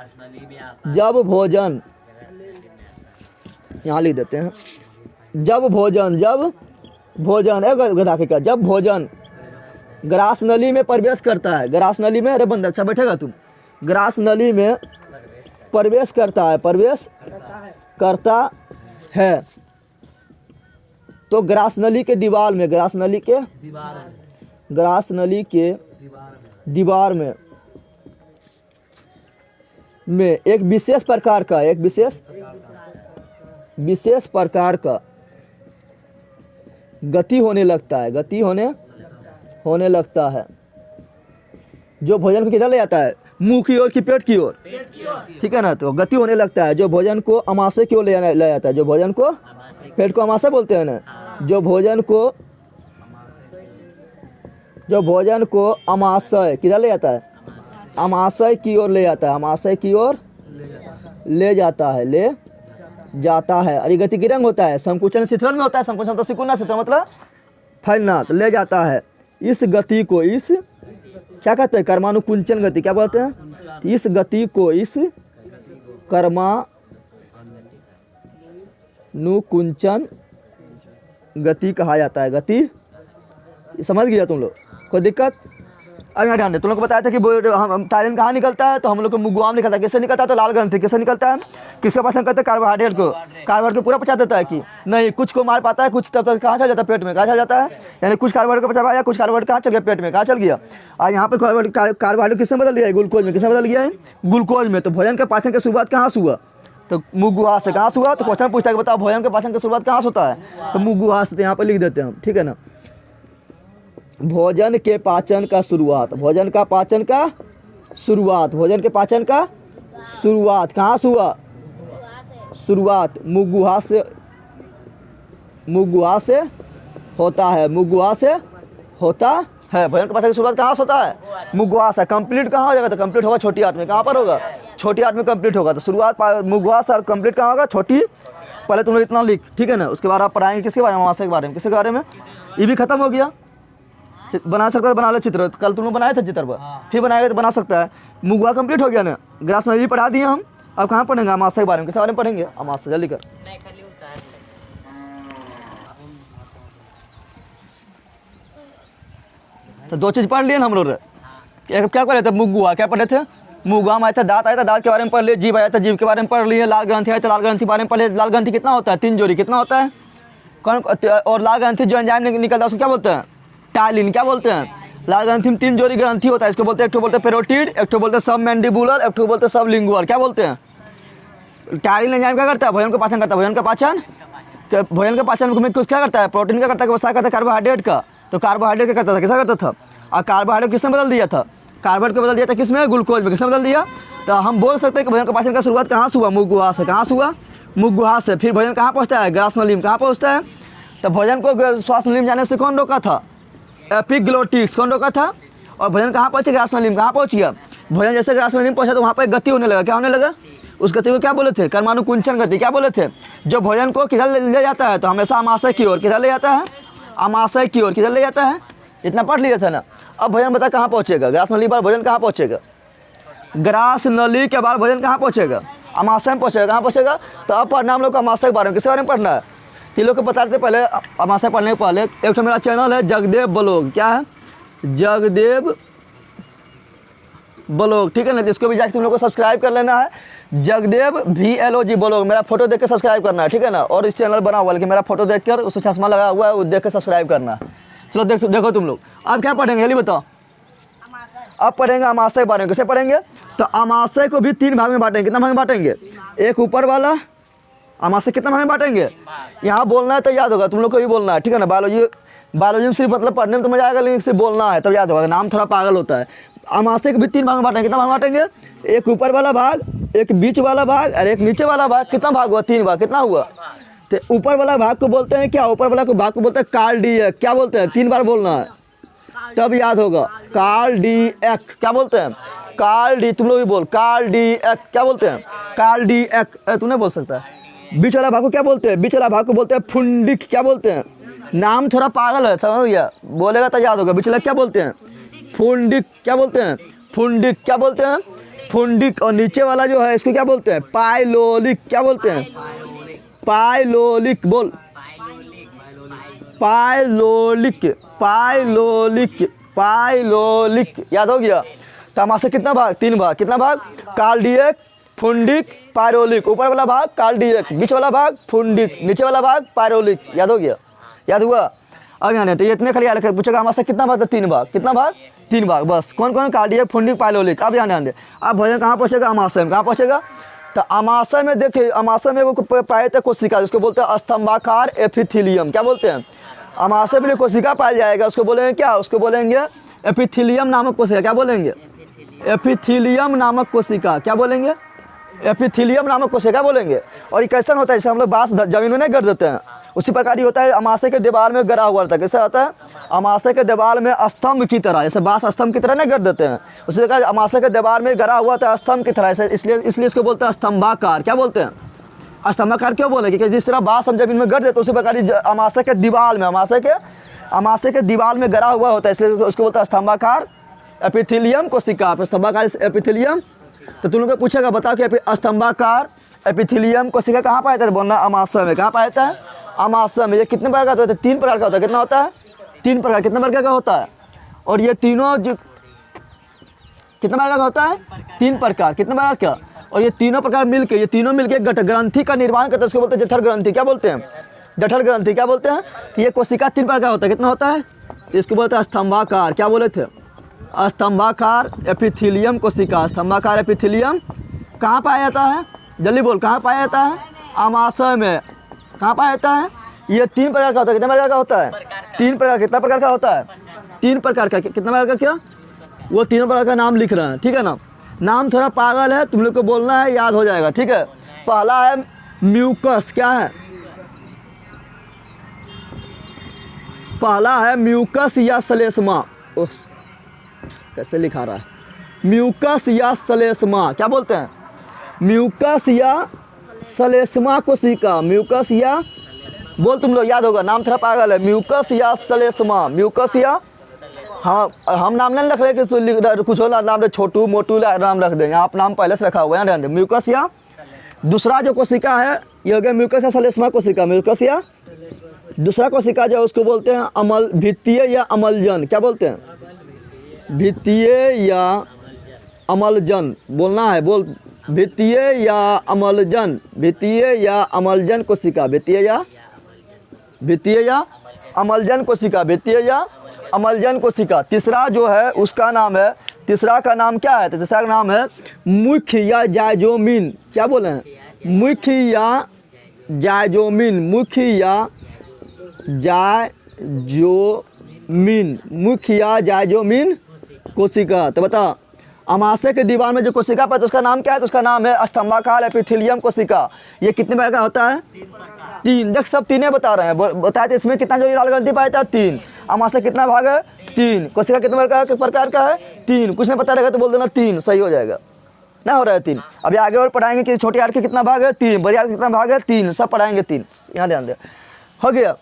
भोजन, यहाँ लिख देते हैं, जब भोजन गधा के क्या, जब भोजन ग्रास नली में प्रवेश करता है, ग्रास नली में, अरे बंदर अच्छा बैठेगा तुम, ग्रास नली में प्रवेश करता है, प्रवेश करता है, तो ग्रास नली के दीवार में, ग्रास नली के दीवार में एक विशेष प्रकार का गति होने लगता है, जो भोजन को किधर ले जाता है, मुंह की ओर कि पेट की ओर, ठीक है ना। तो गति होने लगता है जो भोजन को अमाशय की ओर ले जाता है, जो भोजन को, पेट को अमाशय बोलते हैं ना, जो भोजन को अमाशय किधर ले जाता है, अमाशय की ओर ले जाता है, अमाशय की ओर ले जाता है। और ये गति की रंग होता है, संकुचन शिथिलन में होता है। संकुचन तो सिकुड़ना, शिथिलन मतलब फैलना, तो ले जाता है। इस गति को क्या कहते हैं, कर्मानुकुंचन गति, क्या बोलते हैं, इस गति को कर्मानुकुंचन गति कहा जाता है। गति समझ गया तुम लोग, कोई दिक्कत? अब यहाँ ध्यान दे, तुम लोग को बताया था कि हम टायलिन कहाँ निकलता है, तो हम लोग को मुगुआम निकलता है। किससे निकलता है, तो लाल ग्रंथि। किससे निकलता है, किसका पाचन करते हैं, कार्बोहाइड्रेट को। कार्बोहाइड्रेट को पूरा पचा देता है कि नहीं, कुछ को मार पाता है, कुछ तब तक कहाँ चल जाता है, पेट में। कहाँ चल जाता है, यानी कुछ कार्बोहाइड्रेट को पचा पाया, कुछ कार्बोहाइड्रेट कहाँ चल गया, पेट में। कहाँ चल गया, और यहाँ पे कार्बोहाइड्रेट किसमें बदल गया है, ग्लूकोज में। किसमें बदल गया है, ग्लूकोज में। तो भोजन के पाचन की शुरुआत कहाँ से हुआ, तो मुगुआ से। कहाँ से हुआ, तो क्वेश्चन पूछता है कि बताओ भोजन के पाचन की शुरुआत कहाँ से होता है, तो मुगुआ से। तो यहाँ पर लिख देते हैं हम, ठीक है ना। भोजन के पाचन का शुरुआत, भोजन के पाचन का शुरुआत कहाँ से हुआ, शुरुआत मुगुआ से होता है, भोजन के पाचन की शुरुआत कहाँ से होता है, मुगुआ से। कंप्लीट कहाँ हो जाएगा, तो कंप्लीट होगा छोटी आंत में। कहाँ पर होगा, छोटी आंत में कंप्लीट होगा। तो शुरुआत मुगुआ से और कंप्लीट कहाँ होगा, छोटी। पहले तुम लोग इतना लिख, ठीक है ना। उसके बाद आप पढ़ाएंगे किसके बारे में, अमाशय के बारे में। किसके बारे में, ये भी खत्म हो गया। बना सकता है, बना ले चित्र। कल तुम लोग बनाए थे चित्र पर, फिर बनाएगा तो बना सकता है। मुगुआ कंप्लीट हो गया ना, ग्रास नली पढ़ा दिए हम। अब कहाँ पढ़ेंगे, अमाशय के बारे में। किस बारे में पढ़ेंगे, अमाशय। जल्दी कर। तो दो चीज़ पढ़ लिए ना हम लोग। क्या पढ़े थे, मुगुआ। क्या पढ़े थे, मुगुआ में आया था, दांत आया था, दांत के बारे में पढ़ लिए। जीभ आया था, जीभ के बारे में पढ़ लिए। लाल ग्रंथि आया था, लाल ग्रंथि के बारे में पढ़ लिए। लाल ग्रंथि कितना होता है, 3 जोड़ी। कितना होता है, कौन। और लाल ग्रंथि जो एंजाइम निकलता है उसको क्या बोलते हैं, टायलिन। क्या बोलते हैं, लाल ग्रंथि में 3 जोड़ी ग्रंथि होता है। इसको बोलते हैं, एक तो बोलते हैं पेरोटिड, एक तो बोलते हैं सब मैंडिबुलर, एक तो बोलते हैं सब लिंगुअल। क्या बोलते हैं, टायलिन एंजाइम क्या करता है, भोजन का पाचन करता है। भोजन का पाचन में कुछ क्या करता है, प्रोटीन का करता है, व्यवस्था करता है कार्बोहाइड्रेट का। तो कार्बोहाइड्रेट क्या करता था, कैसा करता था, और कार्बोहाइड्रेट किसने बदल दिया था, कार्बोहाइड्रेट को बदल दिया था किसमें, ग्लूकोज में। किसने बदल दिया, तो हम बोल सकते हैं कि भोजन का पाचन का शुरुआत कहाँ से हुआ, मुगुआ से। कहाँ से हुआ, मुगुआ से। फिर भोजन कहाँ पहुँचता है, ग्रास नली में। कहाँ पहुँचता है, तो भोजन को श्वास नली में जाने से कौन रोका था, एपिग्लोटिक्स। कौन रोका था, और भोजन कहाँ पहुँचे, ग्रास नली में। कहाँ पहुँच गया भोजन, जैसे ग्रास नली में पहुँचा तो वहाँ पर गति होने लगा। क्या होने लगा, उस गति को क्या बोले थे, कर्मानुकुंचन गति। क्या बोले थे, जो भोजन को किधर ले जाता है, तो हमेशा अमाशय की ओर। किधर ले जाता है, अमाशय की ओर। किधर ले जाता है, इतना पढ़ लिया था ना। अब भोजन बता कहाँ पहुँचेगा, ग्रास नली पर भोजन कहाँ पहुँचेगा, ग्रास नली के बाद भोजन कहाँ पहुँचेगा, अमाशय में पहुँचेगा। कहाँ पहुँचेगा, तो अब पढ़ना हम लोग को अमाशय के बारे में। किसके बारे में पढ़ना है, तीन लोग को बता देते पहले। अमाशय पढ़ने के पहले एक तो मेरा चैनल है जगदेव ब्लॉग। क्या है, जगदेव ब्लॉग, ठीक है ना। इसको भी जाकर तुम लोग को सब्सक्राइब कर लेना है, जगदेव VLOG ब्लॉग। मेरा फोटो देख के सब्सक्राइब करना है, ठीक है ना। और इस चैनल बना हुआ है कि मेरा फोटो देख कर उसको चश्मा लगा हुआ है, वो देख के सब्सक्राइब करना है। चलो देखो तुम लोग अब क्या पढ़ेंगे, जल्दी बताओ। अब पढ़ेंगे अमाशय के बारे में। कैसे पढ़ेंगे, तो अमाशय को भी 3 भाग में बांटेंगे। कितना भाग में बांटेंगे, एक ऊपर वाला। अमाशय कितना भाग में बांटेंगे, यहाँ बोलना है तो याद होगा, तुम लोग को भी बोलना है, ठीक है ना। बायोलॉजी में सिर्फ मतलब पढ़ने में तो मजा आएगा, लेकिन सिर्फ बोलना है तब याद होगा। नाम थोड़ा पागल होता है। अमाशय को भी 3 भाग में बांटेंगे। कितना भाग में बांटेंगे, एक ऊपर वाला भाग, एक बीच वाला भाग और एक नीचे वाला भाग। कितना भाग हुआ, 3 भाग। कितना हुआ, तो ऊपर वाला भाग को बोलते हैं क्या, ऊपर वाला भाग को बोलते हैं कार्डियक। क्या बोलते हैं, 3 बार बोलना है तब याद होगा, कार्डियक। क्या बोलते हैं, कार्डी। तुम लोग भी बोल, कार्डियक। क्या बोलते हैं, कार्डियक। तू नहीं बोल सकता। बीच वाला भाग को क्या बोलते हैं, बीच वाला भाग को बोलते हैं फुंडिक। क्या बोलते हैं, नाम थोड़ा पागल है, समझ गया, बोलेगा तो याद होगा। बीच वाला क्या बोलते हैं, फुंडिक। क्या बोलते हैं, फुंडिक। क्या बोलते हैं, फुंडिक। और नीचे वाला जो है इसको क्या बोलते हैं, पाइलोलिक। क्या बोलते हैं, पाइलोलिक। बोल, पाइलोलिक, पाइलोलिक, पाइलोलिक। याद हो गया। तो अमाशय कितना भाग, 3 भाग। कितना भाग, कार्डियक, फुंडिक, पायरोलिक। ऊपर वाला भाग कार्डियक, बीच वाला भाग फुंडिक, नीचे वाला भाग पायरोलिक। याद हो गया, याद हुआ? अब यहाँ नहीं तो ये इतने खाली याद रखे, पूछेगा आमाशय कितना भाग था? 3 भाग। कितना भाग? 3 भाग बस। कौन कौन? कार्डियक, फुंडिक, पाइलोलिक। अब यहाँ ध्यान दे, अब भोजन कहाँ पहुँचेगा? आमाशय में। कहाँ पहुँचेगा? तो आमाशय में देखिए, आमाशय में वो पाए थे कोशिका, उसको बोलते हैं स्तंभाकार एपिथेलियम। क्या बोलते हैं? आमाशय में जो कोशिका पाया जाएगा उसको बोलेंगे क्या? उसको बोलेंगे एपिथेलियम नामक कोशिका। क्या बोलेंगे? एपिथेलियम नामक कोशिका। क्या बोलेंगे? एपिथेलियम नामक कोशिका बोलेंगे। और ये कैसा होता है? जैसे हम लोग बांस जमीन में नहीं गड़ देते हैं, उसी प्रकार ही होता है। आमाशय के दीवार में गड़ा हुआ रहता है। कैसा होता है? आमाशय के दीवार में स्तंभ की तरह, जैसे बांस स्तंभ की तरह नहीं गड़ देते हैं, उसी प्रकार आमाशय के दीवार में गड़ा हुआ था स्तंभ की तरह। इसलिए इसको बोलते हैं स्तंभाकार। क्या बोलते हैं? स्तंभाकार क्यों बोले? क्योंकि जिस तरह बांस हम जमीन में गड़ देते हैं, उसी प्रकार आमाशय के दीवार में, आमाशय के दीवार में गड़ा हुआ होता है, इसलिए उसको बोलते हैं स्तंभाकार एपिथेलियम कोशिका। स्तंभाकार एपिथेलियम। तो तुम लोग को पूछेगा, बताओ कि स्तंभाकार एपिथेलियम कोशिका कहाँ पाया था? बोलना आमाशय में। कहाँ पाया था? आमाशय में। ये कितने प्रकार का होता है? 3 प्रकार का होता है। कितना होता है? 3 प्रकार। कितने प्रकार का होता है? और ये तीनों जो कितने प्रकार का होता है? 3 प्रकार। कितने प्रकार का? और ये तीनों प्रकार मिलके, ये तीनों मिलके एक ग्रंथि का निर्माण करते हैं, उसको बोलते हैं जठर ग्रंथि। क्या बोलते हैं? जठर ग्रंथि। क्या बोलते हैं? ये कोशिका 3 प्रकार का होता है। कितना होता है? इसको बोलते हैं स्तंभाकार। क्या बोले थे? स्तंभाकार एपिथेलियम कोशिका। स्तंभाकार एपिथेलियम कहाँ पाया जाता है? जल्दी बोल, कहाँ पाया जाता है? आमाशय में। कहाँ पाया जाता है? ये 3 प्रकार का होता है। कितने प्रकार का होता है? 3 प्रकार। कितना प्रकार का होता है? 3 प्रकार का। कितना प्रकार का? क्या? वो तीनों प्रकार का नाम लिख रहे हैं, ठीक है ना? नाम थोड़ा पागल है, तुम लोग को बोलना है, याद हो जाएगा, ठीक है? पहला है म्यूकस। क्या है? पहला है म्यूकस या श्लेष्मा। कैसे लिखा रहा है? म्यूकस या श्लेष्मा। क्या बोलते हैं? म्यूकस या श्लेष्मा कोशिका। म्यूकस या, बोल तुम लोग, याद होगा, नाम थोड़ा पागल है। म्यूकस या श्लेष्मा। म्यूकस या, हाँ हम नाम नहीं रख रहे कि कुछ हो नाम रहे, छोटू मोटू नाम रख देंगे, आप नाम पहले से रखा हुआ है, ध्यान दें। म्यूकस या। दूसरा जो कोशिका है ये हो गया म्यूकस या श्लेष्मा कोशिका। म्यूकस या। दूसरा कोशिका जो है उसको बोलते हैं अमल, भित्तीय या अमलजन। क्या बोलते हैं? भित्तीय या अमलजन। बोलना है, बोल। भित्तीय या अमलजन। भित्तीय या अमलजन कोशिका। भित्तीय या अमलजन कोशिका। भित्तीय या अमलजन कोशिका। तीसरा जो है उसका नाम है, तीसरा का नाम क्या है? तो तीसरा का नाम है मुख्य या जायजोमिन। क्या बोले हैं? मुख्य या जायजोमिन। मुख्य या जायजोमिन। मुख्य या जायजोमिन कोशिका। तो बता, आमाशय के दीवार में जो कोशिका पाया तो उसका नाम क्या है? तो उसका नाम है स्तंभाकार एपिथेलियम कोशिका। ये कितने प्रकार का होता है? 3। देख, सब 3 बता रहे हैं। बताए थे इसमें कितना जो लाल ग्रंथि पाया था? 3। आमाशय कितना भाग है? 3। कोशिका कितने प्रकार का है? 3। कुछ नहीं पता रहेगा तो बोल देना 3, सही हो जाएगा। ना हो रहा है 3। अभी आगे और पढ़ाएंगे कि छोटी आर्ट के कितना भाग है? 3। बड़ी आर्ट कितना भाग है? 3। सब पढ़ाएंगे 3। यहाँ ध्यान दे। हो गया।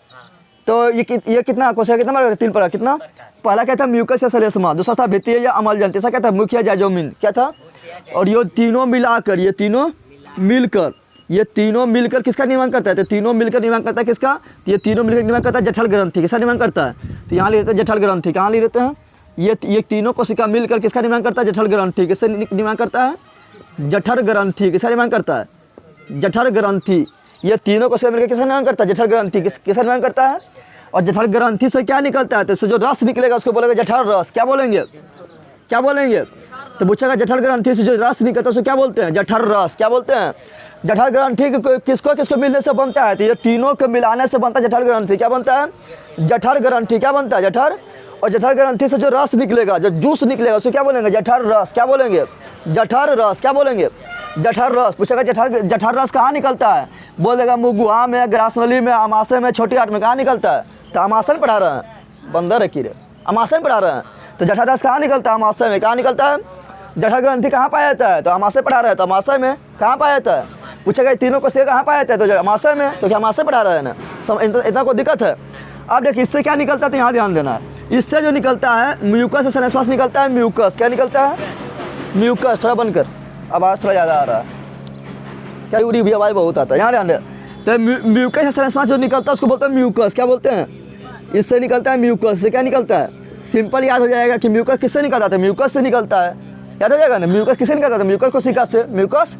तो ये कितना कोशिका कितना भाग है? 3 प्रकार। कितना? पहला क्या था? म्यूकस या श्लेष्मा। दूसरा था भित्तीय या अमलजन। तीसरा क्या था? मुख्य या जायजोमिन। क्या था? और ये तीनों मिलाकर, ये तीनों मिलकर किसका निर्माण करता है? तो तीनों मिलकर निर्माण करता है किसका? ये तीनों मिलकर निर्माण करता है जठर ग्रंथि। किसका निर्माण करता है? तो यहाँ ले लेते हैं जठर ग्रंथि। कहाँ ले लेते हैं? ये तीनों कोशिका मिलकर किसका निर्माण करता है? जठर ग्रंथि। किससे निर्माण करता है? जठर ग्रंथि। किसका निर्माण करता है? जठर ग्रंथि। ये तीनों कोशिका मिलकर किसका निर्माण करता है? जठर ग्रंथि। किसका निर्माण करता है? और जठर ग्रंथि से क्या निकलता है? तो इससे जो रस निकलेगा उसको बोलेगा जठर रस। क्या बोलेंगे? क्या बोलेंगे? तो पूछेगा जठर ग्रंथि से जो रस निकलता है उसको क्या बोलते हैं? जठर रस। क्या बोलते हैं? जठर ग्रंथि किसको किसको मिलने से बनता है? तो ये तीनों के मिलाने से बनता है जठर ग्रंथि। क्या बनता है? जठर ग्रंथि। क्या बनता है? जठर। और जठर ग्रंथि से जो रस निकलेगा, जो जूस निकलेगा उसको क्या बोलेंगे? जठर रस। क्या बोलेंगे? जठर रस। क्या बोलेंगे? जठर रस। पूछेगा जठर रस कहाँ निकलता है? बोल देगा मुगुआ में, ग्रासनली में, आमाशय में, छोटी आर्ट में। कहाँ निकलता है? तो आमाशय में पढ़ा रहे हैं, बंदर है कीड़े, आमाशय में पढ़ा रहे हैं। तो जठर रस कहाँ निकलता है? आमाशय में। कहाँ निकलता है? जठर ग्रंथि कहाँ पाया जाता है? तो आमाशय पढ़ा रहे हैं, तो आमाशय में। कहाँ पाया जाता है? पूछेगा ये तीनों कोशिका कहाँ पाया जाता है? तो आमाशय में, क्योंकि आमाशय पढ़ा रहे हैं ना। इतना कोई दिक्कत है? अब देखिए इससे क्या निकलता है, तो यहाँ ध्यान देना है। इससे जो निकलता है म्यूकस से श्लेष्मा निकलता है। म्यूकस क्या निकलता है? म्यूकस। थोड़ा बंद कर, आवाज़ थोड़ा ज़्यादा आ रहा है, क्या उड़ी भी आवाज़ बहुत आता है। यहाँ ध्यान दे। तो म्यूकस से श्लेष्मा जो निकलता है उसको बोलते हैं म्यूकस। क्या बोलते हैं? इससे निकलता है म्यूकस। से क्या निकलता है? सिंपल याद हो जाएगा कि म्यूकस किससे निकलता है? म्यूकस से निकलता है। याद हो जाएगा ना? म्यूकस किससे निकलता है? म्यूकस कोशिका से। म्यूकस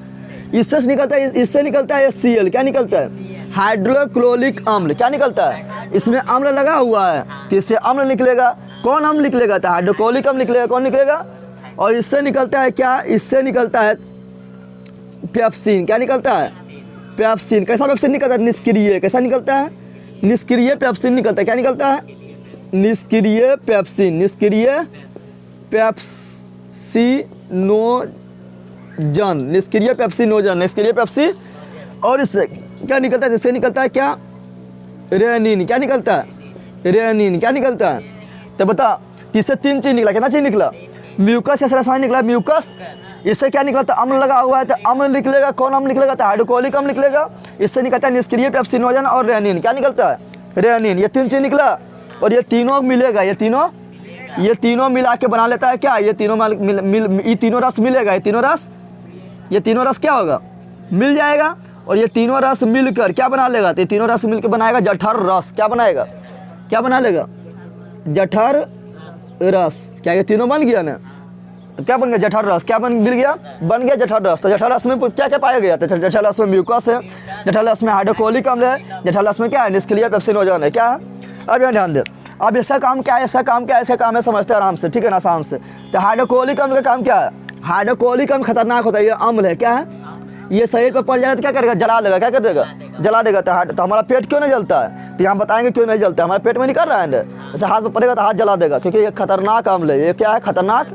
इससे निकलता है। इससे निकलता है HCl। क्या निकलता है? हाइड्रोक्लोरिक अम्ल। क्या निकलता है? इसमें अम्ल लगा हुआ है तो इससे अम्ल निकलेगा। कौन अम्ल निकलेगा? तो हाइड्रोक्लोरिक अम्ल निकलेगा। कौन निकलेगा? और इससे निकलता है क्या? इससे निकलता है पेप्सिन। क्या निकलता है? पेप्सिन। कैसा पेप्सिन निकलता है? निष्क्रिय। कैसा निकलता है? निष्क्रिय पेप्सिन निकलता है। क्या निकलता है? निष्क्रिय पेप्सिन। निष्क्रिय पेप्सिनोजन। निष्क्रिय पेप्सिनोजन। निष्क्रिय पेप्सी। और इससे क्या निकलता है? जिससे निकलता है क्या? रेनिन। क्या निकलता है? रेनिन। क्या निकलता है? तो बता, इससे 3 चीज निकला। कितना चीज निकला? म्यूकस या रसायन निकला, म्यूकस। इससे क्या निकला? तो अम्ल लगा हुआ है तो अम्ल निकलेगा। कौन अम्ल निकलेगा? तो हाइड्रोक्लोरिक अम्ल निकलेगा। इससे निकलता है निष्क्रिय पेप्सिनोजन और रेनिन। क्या निकलता है? रेनिन। ये 3 चीज निकला और ये तीनों मिलेगा। ये तीनों मिला के बना लेता है क्या? ये तीनों रस मिलेगा। ये तीनों रस क्या होगा? मिल जाएगा। और ये तीनों रस मिलकर क्या बना लेगा? तो ये तीनों रस मिलकर बनाएगा जठर रस। क्या बनाएगा? क्या बना लेगा? जठर रस। क्या ये तीनों बन गया ना? तो क्या बन गया? जठर रस। क्या मिल गया? बन गया जठर रस। तो जठर रस में क्या क्या पाया गया? तो जठर रस में म्यूकस है, जठर रस में हाइड्रोक्लोरिक अम्ल है, जठर रस में क्या है? निष्क्रिय पेप्सिनोजन है। क्या है? अब यहाँ ध्यान दे। अब इसका काम क्या है? इसका काम क्या है? इसका काम है, समझते हैं आराम से, ठीक है ना, आसान से। तो हाइड्रोक्लोरिक अम्ल का काम क्या है? हाइड्रोक्लोरिक अम्ल खतरनाक होता है। ये अम्ल है। क्या है? ये शरीर पर पड़ जाएगा तो क्या करेगा? जला देगा। क्या कर देगा? जला देगा। तो हमारा पेट क्यों नहीं जलता है? तो यहाँ बताएंगे क्यों नहीं जलता है। हमारे पेट में नहीं कर रहा है ना, जैसे हाथ में पड़ेगा तो हाथ जला देगा, क्योंकि ये खतरनाक अम्ल है। ये क्या है? खतरनाक।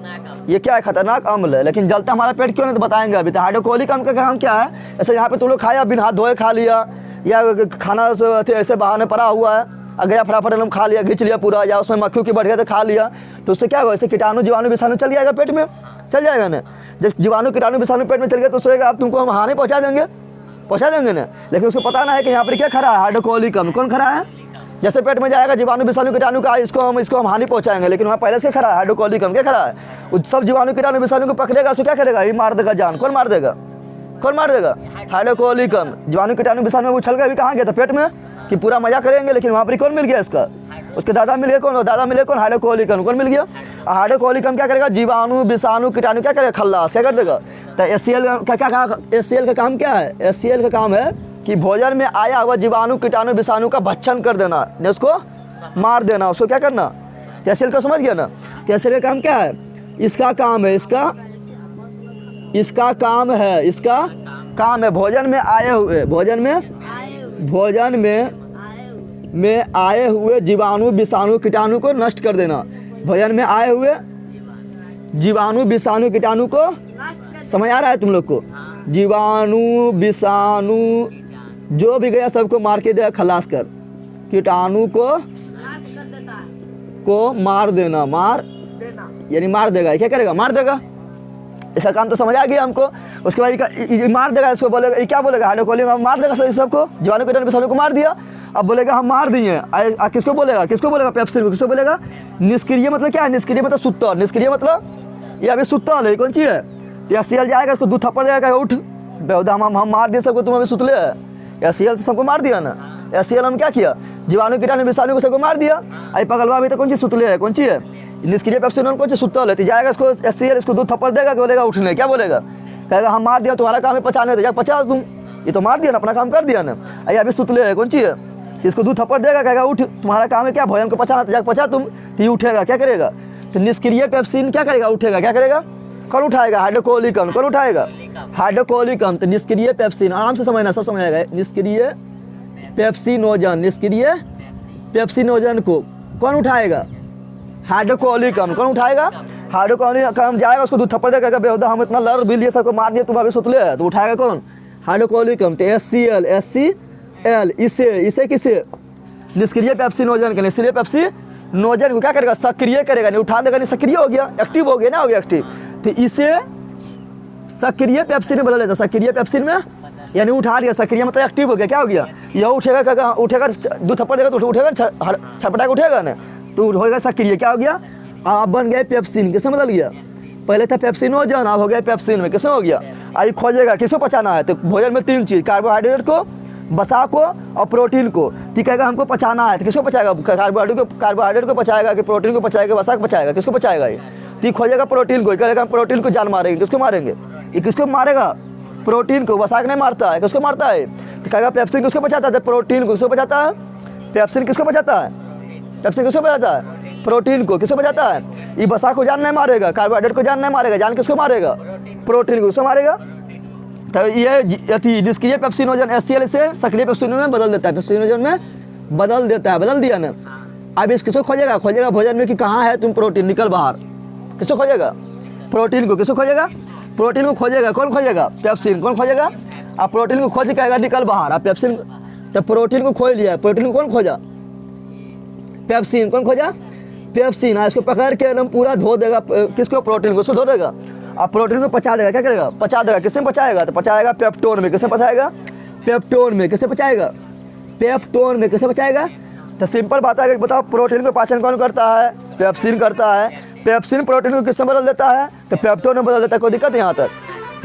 ये क्या है? खतरनाक अम्ल है। लेकिन जलता हमारा पेट क्यों नहीं, तो बताएंगे अभी। तो हाइड्रोक्लोरिक अम्ल का काम क्या है? ऐसे यहाँ पे तुम लोग खाया, बिना हाथ धोए खा लिया, या खाना ऐसे बहाने पड़ा हुआ है, गया फटाफट एकदम खा लिया, घिंच लिया पूरा, या उसमें मक्खी की बढ़ गया तो खा लिया, तो उससे क्या होगा? इससे कीटाणु जीवाणु विषाणु चल जाएगा पेट में, चल जाएगा ना। जब जीवाणु कीटाणु विषाणु पेट में चल गया तो सोएगा, आप तुमको हम हानि पहुँचा देंगे ना। लेकिन उसको पता ना है कि यहाँ पर क्या खड़ा है? हाइड्रोक्लोरिक अम्ल। कौन खड़ा है? जैसे पेट में जाएगा जीवाणु विषाणु कीटाणु का, इसको हम हानि पहुँचाएंगे, लेकिन वहाँ पहले से खड़ा है हाइड्रोक्लोरिक अम्ल। क्या खड़ा है? वो सब जीवाणु कीटाणु विषाणु को पकड़ेगा, उसको क्या करेगा? ये मार देगा जान। कौन मार देगा? कौन मार देगा? हाइड्रोक्लोरिक अम्ल। जीवाणु कीटाणु विषाणु उछल गया, अभी कहाँ गया था? पेट में, कि पूरा मजा करेंगे, लेकिन वहाँ पर कौन मिल गया इसका? उसके दादा मिल गया। कौन दादा मिले? कौन? हाइड्रोक्लोरिक अम्ल। कौन मिल गया? हाइड्रोक्लोरिक अम्ल क्या करेगा? जीवाणु विषाणु कीटाणु क्या करेगा? खल्लास। क्या कर देगा? तो HCl का क्या? HCl का काम क्या है? HCl का काम है कि भोजन में आया हुआ जीवाणु कीटाणु विषाणु का भक्षण कर देना, ने उसको मार देना, उसको क्या करना? HCl का समझ गया ना? HCl का काम क्या है? इसका काम है, इसका काम है भोजन में आए हुए जीवाणु विषाणु कीटाणु को नष्ट कर देना। भोजन में आए हुए जीवाणु विषाणु कीटाणु को, समझ आ रहा है तुम लोग को? जीवाणु विषाणु जो भी गया सबको मार के देगा, खलास कर। कीटाणु को मार देना, यानी मार देगा। क्या करेगा? मार देगा। इसका काम तो समझ आ गया हमको। उसके बाद मार देगा, इसको बोलेगा, ये क्या बोलेगा? हाइड्रोक्लोरिक मार देगा सबको, जीवाणु कीटाणु विषाणु को मार दिया। अब बोलेगा हम मार दिए। किसको बोलेगा? पेप्सिन को। किसको बोलेगा? निष्क्रिय मतलब क्या है? निष्क्रिय मतलब सुतल। निष्क्रिय मतलब ये अभी सुतल है। कौन चीज है? HCl जाएगा, इसको 2 थप्पड़ देगा, उठ बेहुदा, हम मार दिए सबको, तुम अभी सुतले है। HCl से सबको मार दिया ना। HCl हम क्या किया? जीवाणु कीटाणु विषाणु को सबको मार दिया। आई पगलवा अभी तो कौन चीज सुतले है? कौन चीज है? निष्क्रिय पेप्सिन कौन चीज? सुतल है। तो जाएगा इसको HCl, इसको 2 थप्पड़ देगा, बोलेगा उठने। क्या बोलेगा? कहेगा हम मार दिया, तुम्हारा काम है पचाने, तो पचा तुम, ये तो मार दिया ना, अपना काम कर दिया ना। आई अभी सुतले है। कौन चीज है? इसको 2 थप्पड़ देगा, कहेगा उठ, तुम्हारा काम है क्या? भोजन को पचाना, तो जाकर पचा तुम, तो ये उठेगा। क्या करेगा? तो निष्क्रिय पेप्सिन क्या करेगा? उठेगा। क्या करेगा? कौन उठाएगा? हाइड्रोक्लोरिक अम्ल। कौन उठाएगा? हाइड्रोक्लोरिक अम्ल। तो निष्क्रिय पेप्सिन, आराम से समझना, सब समझ आएगा। निष्क्रिय पेप्सिनोजन को कौन उठाएगा? हाइड्रोक्लोरिक अम्ल। कौन उठाएगा? हाइड्रोक्लोरिक अम्ल जाएगा, उसको 2 थप्पड़ देगा, बेहुदा हम इतना लड़ भी लिए, सबको मार दिया, तुम अभी सुतले है, तो उठाएगा कौन? हाइड्रोक्लोरिक अम्ल। तो HCl इसे किसे? निष्क्रिय पेप्सिनोजन के। निष्क्रिय पेप्सिनोजन को क्या करेगा? सक्रिय करेगा। नहीं उठा देगा, नहीं सक्रिय हो गया, एक्टिव हो गया ना, हो गया एक्टिव। तो इसे सक्रिय पेप्सिन में बदल लेता। सक्रिय पेप्सिन में यानी उठा दिया, सक्रिय मतलब एक्टिव हो गया। क्या हो गया? यह उठेगा, 2 थप्पड़ देगा तो उठेगा, छटपटा के उठेगा ना, तो होगा सक्रिय। क्या हो गया? अब बन गया पेप्सिन। किसमें बदल गया? पहले था पेप्सिनोजन, अब हो गया पेप्सिन में। किसमें हो गया? आई खोजेगा किसको पचाना है? तो भोजन में 3 चीज, कार्बोहाइड्रेट को, वसा को और प्रोटीन को। तो कहेगा हमको पचाना है, तो किसको पचाएगा? कार्बोहाइड्रेट को पचाएगा कि प्रोटीन को पचाएगा, वसा को पचाएगा? किसको पचाएगा? ये तो खोजेगा प्रोटीन को। कहेगा हम प्रोटीन को जान मारेंगे। किसको मारेंगे? ये किसको मारेगा? प्रोटीन को। वसा नहीं मारता है, किसको मारता है? तो कहेगा पेप्सिन किसको पचाता है? प्रोटीन को। किसको पचाता है? पेप्सिन किसको बचाता है? पेप्सिन किसको बचाता है? प्रोटीन को। किसको बचाता है? ये वसा को जान नहीं मारेगा, कार्बोहाइड्रेट को जान नहीं मारेगा, जान किसको मारेगा? प्रोटीन को। किसको मारेगा? तो ये जिसकी ये पेप्सिनोजन HCl से सक्रिय पेप्सिनोजन में बदल देता है, पेप्सिनोजन में बदल देता है, बदल दिया ना। अब इस किसको खोजेगा? खोजेगा भोजन में कि कहाँ है तुम प्रोटीन, निकल बाहर। किसको खोजेगा? प्रोटीन को। किसको खोजेगा? प्रोटीन को खोजेगा। कौन खोजेगा? पेप्सिन। कौन खोजेगा? आप प्रोटीन को खोज के कहेगा निकल बाहर। आप पेप्सिन, तो प्रोटीन को खोज लिया। प्रोटीन को कौन खोजा? पेप्सिन। कौन खोजा? पेप्सिन। इसको पकड़ के एकदम पूरा धो देगा। किसको? प्रोटीन को। उसको धो देगा। आप प्रोटीन को पचा देगा। क्या करेगा? पचा देगा। किसमें पचाएगा? तो पचाएगा पेप्टोन में। किसमें पचाएगा? पेप्टोन में। किससे पचाएगा? पेप्टोन में। किससे पचाएगा? तो सिंपल बात है कि बताओ प्रोटीन को पाचन कौन करता है? पेप्सिन करता है। पेप्सिन प्रोटीन को किसमें बदल देता है? तो पेप्टोन में बदल देता है। कोई दिक्कत है यहाँ तक?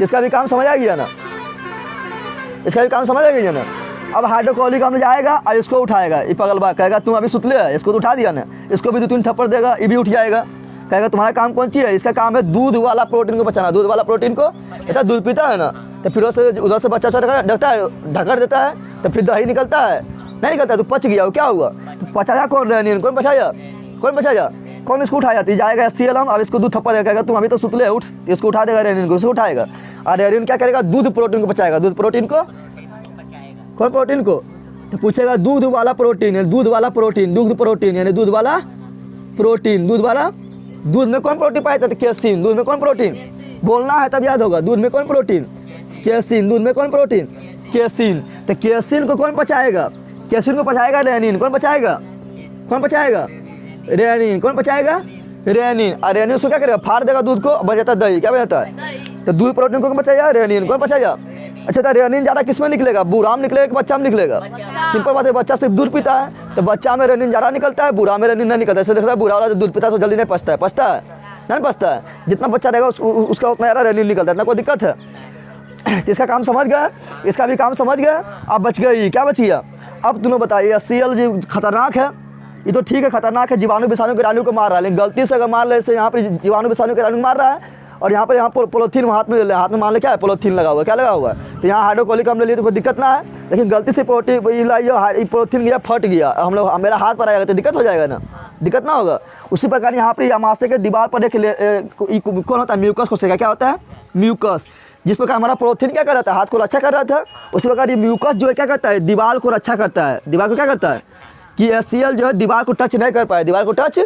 इसका भी काम समझ आ गया ना? इसका भी काम समझ आ गया ना? अब हाइड्रोक्लोरिक अम्ल जाएगा और इसको उठाएगा। ये पगलबा कहेगा तुम अभी सुतले है, इसको तो उठा दिया ना, इसको भी 2-3 थप्पड़ देगा, ये भी उठ जाएगा। कहेगा तुम्हारा काम कौन सी है? इसका काम है दूध वाला प्रोटीन को बचाना। दूध वाला प्रोटीन को कहता दूध पीता है ना, तो फिर उधर से बच्चा ढकर देता है, तो फिर दही निकलता है, नहीं निकलता तो पच गया। वो क्या हुआ? तो पचाया कौन? रेनिन। कौन बचाया? कौन बचाया? कौन इसको उठाया? तो जाएगा HCl। अब इसको दूध थप्पड़ देगा, तुम अभी तो सुतले उठ, इसको उठा देगा रेनिन को, इसको उठाएगा। और रेनिन क्या करेगा? दूध प्रोटीन को बचाएगा। दूध प्रोटीन को। कौन प्रोटीन को? तो पूछेगा दूध वाला प्रोटीन, दूध वाला प्रोटीन, दूध प्रोटीन यानी दूध वाला प्रोटीन, दूध वाला। दूध में कौन प्रोटीन पाया था? तो कैसीन। दूध में कौन प्रोटीन? बोलना है तब याद होगा। दूध में कौन प्रोटीन? कैसीन। दूध में कौन प्रोटीन? कैसीन। तो कैसीन को कौन पचाएगा? कैसीन को पचाएगा रेनिन। कौन पचाएगा? कौन पचाएगा? रेनिन। कौन पचाएगा? रेनिन। और रेनिन उसको क्या करेगा? फाड़ देगा दूध को, बच जाता है दही। क्या बच जाता है? तो दूध प्रोटीन को कौन बचाएगा? रेनिन। कौन बचाएगा? अच्छा, तो रेनिन ज़्यादा किस में निकलेगा? बूढ़ा में निकलेगा कि बच्चा में निकलेगा? सिंपल बात है, बच्चा सिर्फ दूध पीता है तो बच्चा में रेनिन ज़्यादा निकलता है, बूढ़ा में रेनिन नहीं निकलता है। इससे देखता है बूढ़ा वाला जो दूध पीता है तो जल्दी नहीं पचता है। पचता है? नहीं पचता है। जितना बच्चा रहेगा उसका उतना ज़्यादा रेनिन निकलता है। इतना कोई दिक्कत है? तो इसका काम समझ गया, इसका भी काम समझ गया। अब बच गई, क्या बच गया? अब तुम्हें बताइए HCl जो खतरनाक है, ये तो ठीक है खतरनाक है, जीवाणु विषाणु किटाणु को मार रहा है, लेकिन गलती से अगर मान ले यहाँ पर जीवाणु विषाणु किटाणु मार रहा है और यहाँ पर पोलोथीन हाथ में मान ले क्या है? पोलोथीन लगा हुआ है। क्या लगा हुआ है? तो यहाँ हाइड्रोक्लोरिक अम्ल लिए तो कोई दिक्कत ना है, लेकिन गलती से पोलोथीन गया, फट गया, हम लोग मेरा हाथ पर आएगा तो दिक्कत हो जाएगा ना? दिक्कत ना होगा। उसी प्रकार यहाँ पर अमाशय के दीवार पर देख कौन होता है? म्यूकस कोशिका। क्या होता है? म्यूकस। जिस प्रकार हमारा पोलोथीन क्या कर रहा था? हाथ को रक्षा कर रहा था, उसी प्रकार ये म्यूकस जो है क्या करता है? दीवार को रक्षा करता है। दीवार को क्या करता है? कि HCl जो है दीवार को टच नहीं कर पाए, दीवार को टच।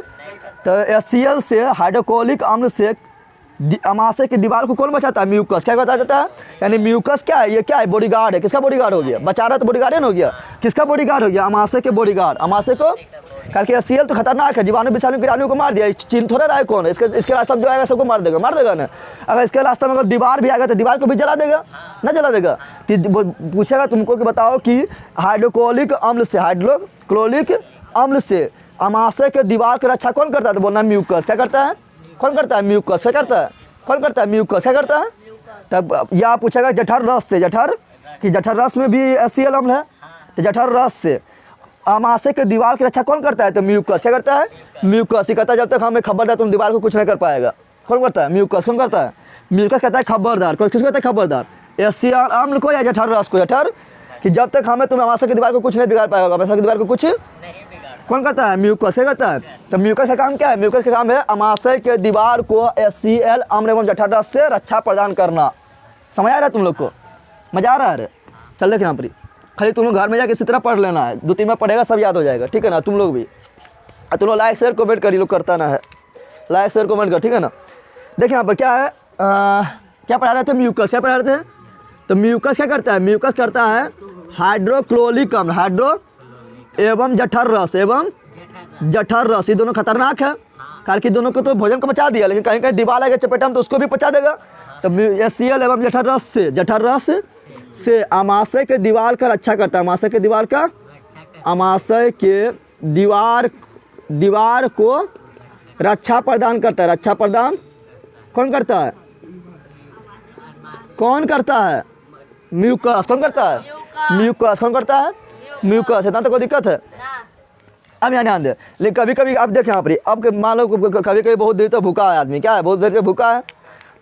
तो HCl से, हाइड्रोक्लोरिक अम्ल से अमाशय की दीवार को कौन बचाता है? म्यूकस। क्या बताया जाता है? यानी म्यूकस क्या है? ये क्या है? बॉडीगार्ड है। किसका बॉडीगार्ड हो गया? बचा रहा तो बॉडीगार्ड हो गया। किसका बॉडीगार्ड हो गया? अमाशय के बॉडीगार्ड। अमाशय को करके HCl तो खतरनाक है, जीवाणु विषाणु किटाणु को मार दिया। चीन थोड़ा रहा है कौन? इसके रास्ते में जो आएगा सबको मार देगा ना। अगर इसके रास्ते में अगर दीवार भी आएगा तो दीवार को भी जला देगा ना? जला देगा। पूछेगा तुमको कि बताओ कि हाइड्रोक्लोरिक अम्ल से अमाशय के दीवार की रक्षा कौन करता है? तो बोलना म्यूकस। क्या करता है? कौन करता है? म्यूकस। क्या करता है? कौन करता है? म्यूकस। क्या करता है? तब या पूछेगा जठर रस से, जठर रस में भी HCl अम्ल है, तो जठर रस से अमाशय के दीवार की रक्षा कौन करता है? तो म्यूकस। क्या करता है? म्यूकस ही करता है। जब तक हमें खबरदार तुम दीवार को कुछ नहीं कर पाएगा। कौन करता है? म्यूकस। कौन करता है? म्यूकस कहता है खबरदार। किसको कहता है खबरदार? HCl अम्ल को या जठर रस को? जठर कि जब तक हमें तुम अमाशय की दीवार को कुछ नहीं बिगाड़ पाएगा, अमाशय की दीवार को कुछ कौन करता है? म्यूकस। क्या करता है? तो म्यूकस का काम क्या है? म्यूकस का काम है अमाशय के दीवार को HCl अम्ल एवं जठर रस से रक्षा प्रदान करना। समझ आ रहा है तुम लोग को? मजा आ रहा है? चल देख यहाँ पर खाली तुम लोग घर में जाके इसी तरह पढ़ लेना है, 2-3 बार पढ़ेगा सब याद हो जाएगा। ठीक है ना? तुम लोग भी तुम लोग लाइक शेयर कमेंट कर, लोग करता ना है, लाइक शेयर कमेंट कर। ठीक है ना? देखिए यहाँ पर क्या है, क्या पढ़ा रहे थे? म्यूकस। क्या पढ़ा रहे थे? तो म्यूकस क्या करता है? म्यूकस करता है हाइड्रोक्लोरिक अम्ल, हाइड्रो एवं जठर रस, ये दोनों खतरनाक है। कारण कि दोनों को तो भोजन को बचा दिया, लेकिन कहीं कहीं दीवार आएगा चपेटा में तो उसको भी पचा देगा। तो HCl एवं जठर रस से अमाशय के दीवार का रक्षा करता है। अमाशय के दीवार को रक्षा प्रदान करता है। रक्षा प्रदान कौन करता है? कौन करता है? म्यूकस। कौन करता है? म्यूकस। कौन करता है? म्यूकस। इतना तो कोई दिक्कत है? अब यहाँ ध्यान दे। लेकिन कभी कभी अब देख यहाँ पर, अब मान लो कभी कभी बहुत देर तक भूखा है आदमी, क्या है बहुत देर तक भूखा है,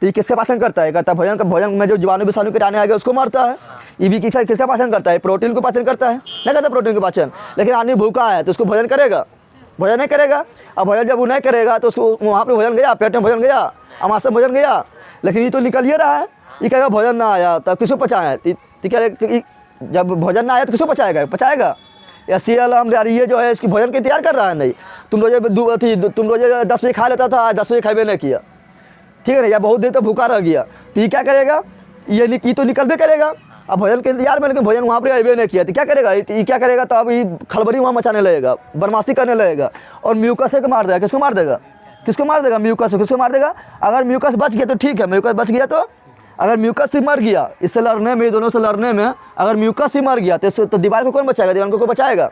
तो ये किसका पाचन करता है? करता है भोजन का। भोजन में जो जीवाणु विषाणु कीटाणु आएगा उसको मारता है। ये भी किसका पाचन करता है? प्रोटीन को पाचन करता है, नहीं करता प्रोटीन को पाचन। लेकिन आदमी भूखा है तो उसको भोजन करेगा? भोजन नहीं करेगा। अब भोजन जब वो नहीं करेगा तो उसको वहाँ पर भोजन गया, पेट में भोजन गया, अमाशय भोजन गया, लेकिन ये तो निकल ही रहा है। ये कहेगा भोजन ना आया तब किसको पचाया? जब भोजन ना आया तो किसको पचाएगा? या CL यार ये जो है इसकी भोजन के तैयार कर रहा है। नहीं, तुम रोज 10 बजे खा लेता था, 10 बजे खाबे नहीं किया, ठीक है ना, या बहुत देर तक भूखा रह गया, तो ये क्या करेगा? ये तो निकल भी करेगा अब भोजन के इंतजार में, लेकिन भोजन वहाँ पर अबे नहीं किया तो क्या करेगा? ये क्या करेगा? तो अब ये खलबली वहाँ मचाने लगेगा, बदमाशी करने लगेगा और म्यूकस से मार देगा। किसको मार देगा? किसको मार देगा? म्यूकस को। किसको मार देगा? अगर म्यूकस बच गया तो ठीक है, म्यूकस बच गया तो, अगर म्यूकस ही मर गया, इससे लड़ने में, दोनों से लड़ने में अगर म्यूकस ही मर गया तो दीवार को कौन बचाएगा? दीवार को बचाएगा?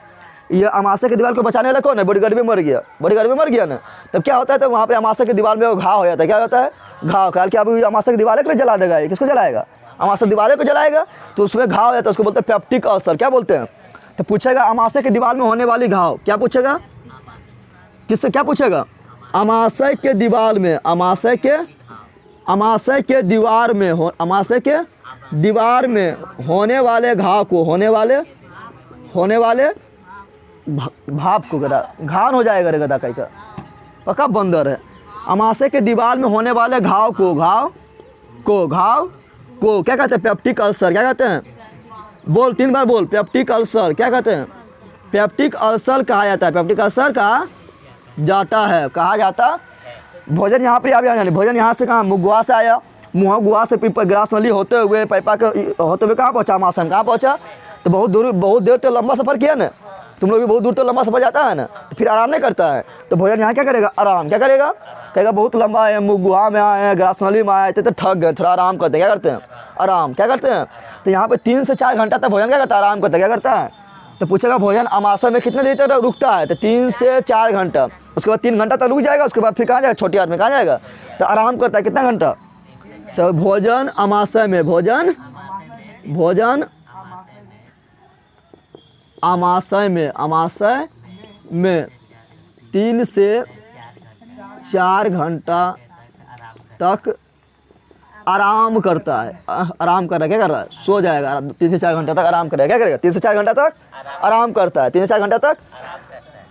ये अमाशय की दीवार को बचाने वाला कौन है? बॉडीगार्ड में मर गया, बॉडीगार्ड में मर गया ना, तब क्या होता है? तो वहाँ पे अमाशय की दीवार में वो घाव हो जाता है। क्या होता है? घाव। ख्याल कि अब अमाशय की दीवार को जला देगा। ये किसको जलाएगा? अमाशय दीवार को जलाएगा तो उसमें घाव हो जाता है, उसको बोलते हैं पेप्टिक अल्सर। क्या बोलते हैं? तो पूछेगा अमाशय की दीवार में होने वाली घाव, क्या पूछेगा? किससे क्या पूछेगा? अमाशय के दीवार में, अमाशय के दीवार में होने वाले घाव को, होने वाले भाप को, गदा घान हो जाएगा रे गदा, कहीं का पक्का बंदर है। अमाशय के दीवार में होने वाले घाव को क्या कहते हैं? Peptic ulcer. क्या कहते हैं? बोल, 3 बार बोल। Peptic ulcer. क्या कहते हैं? पेप्टिक अल्सर कहा जाता है। पेप्टिक अल्सर कहा जाता है। भोजन यहाँ पर आया, भोजन यहाँ से कहाँ? मुगुआ से आया, मुँह से ग्रास नली होते हुए पैपा के होते हुए कहाँ पहुँचा? अमाशय में कहाँ पहुँचा? तो बहुत देर तक लंबा सफ़र किया ना, तुम लोग भी बहुत दूर तक लंबा सफ़र जाता है ना, तो फिर आराम नहीं करता है। तो भोजन यहाँ क्या करेगा? आराम। क्या करेगा? कहेगा बहुत लंबा है, मुगुआ में आए हैं, ग्रास नली में आए थे तो थक गए, थोड़ा आराम करते हैं। क्या करते हैं? आराम। क्या करते हैं? तो यहाँ पे 3 से 4 घंटा तक भोजन क्या करता है? आराम करता है। क्या करता है? तो पूछेगा भोजन अमाशय में कितने देर तक रुकता है? तो 3 से 4 घंटा। उसके बाद 3 घंटा तक रुक जाएगा, उसके बाद फिर कहाँ जाएगा? छोटी आदमी कहाँ जाएगा? तो आराम करता है कितना घंटा? तो भोजन अमाशय में, भोजन अमाशय में 3 से 4 घंटा तक आराम करता है। आराम कर रहा है। क्या कर रहा है? सो जाएगा। 3 से 4 घंटा तक आराम करेगा। क्या करेगा? 3 से 4 घंटा तक आराम करता है। 3 से 4 घंटा तक।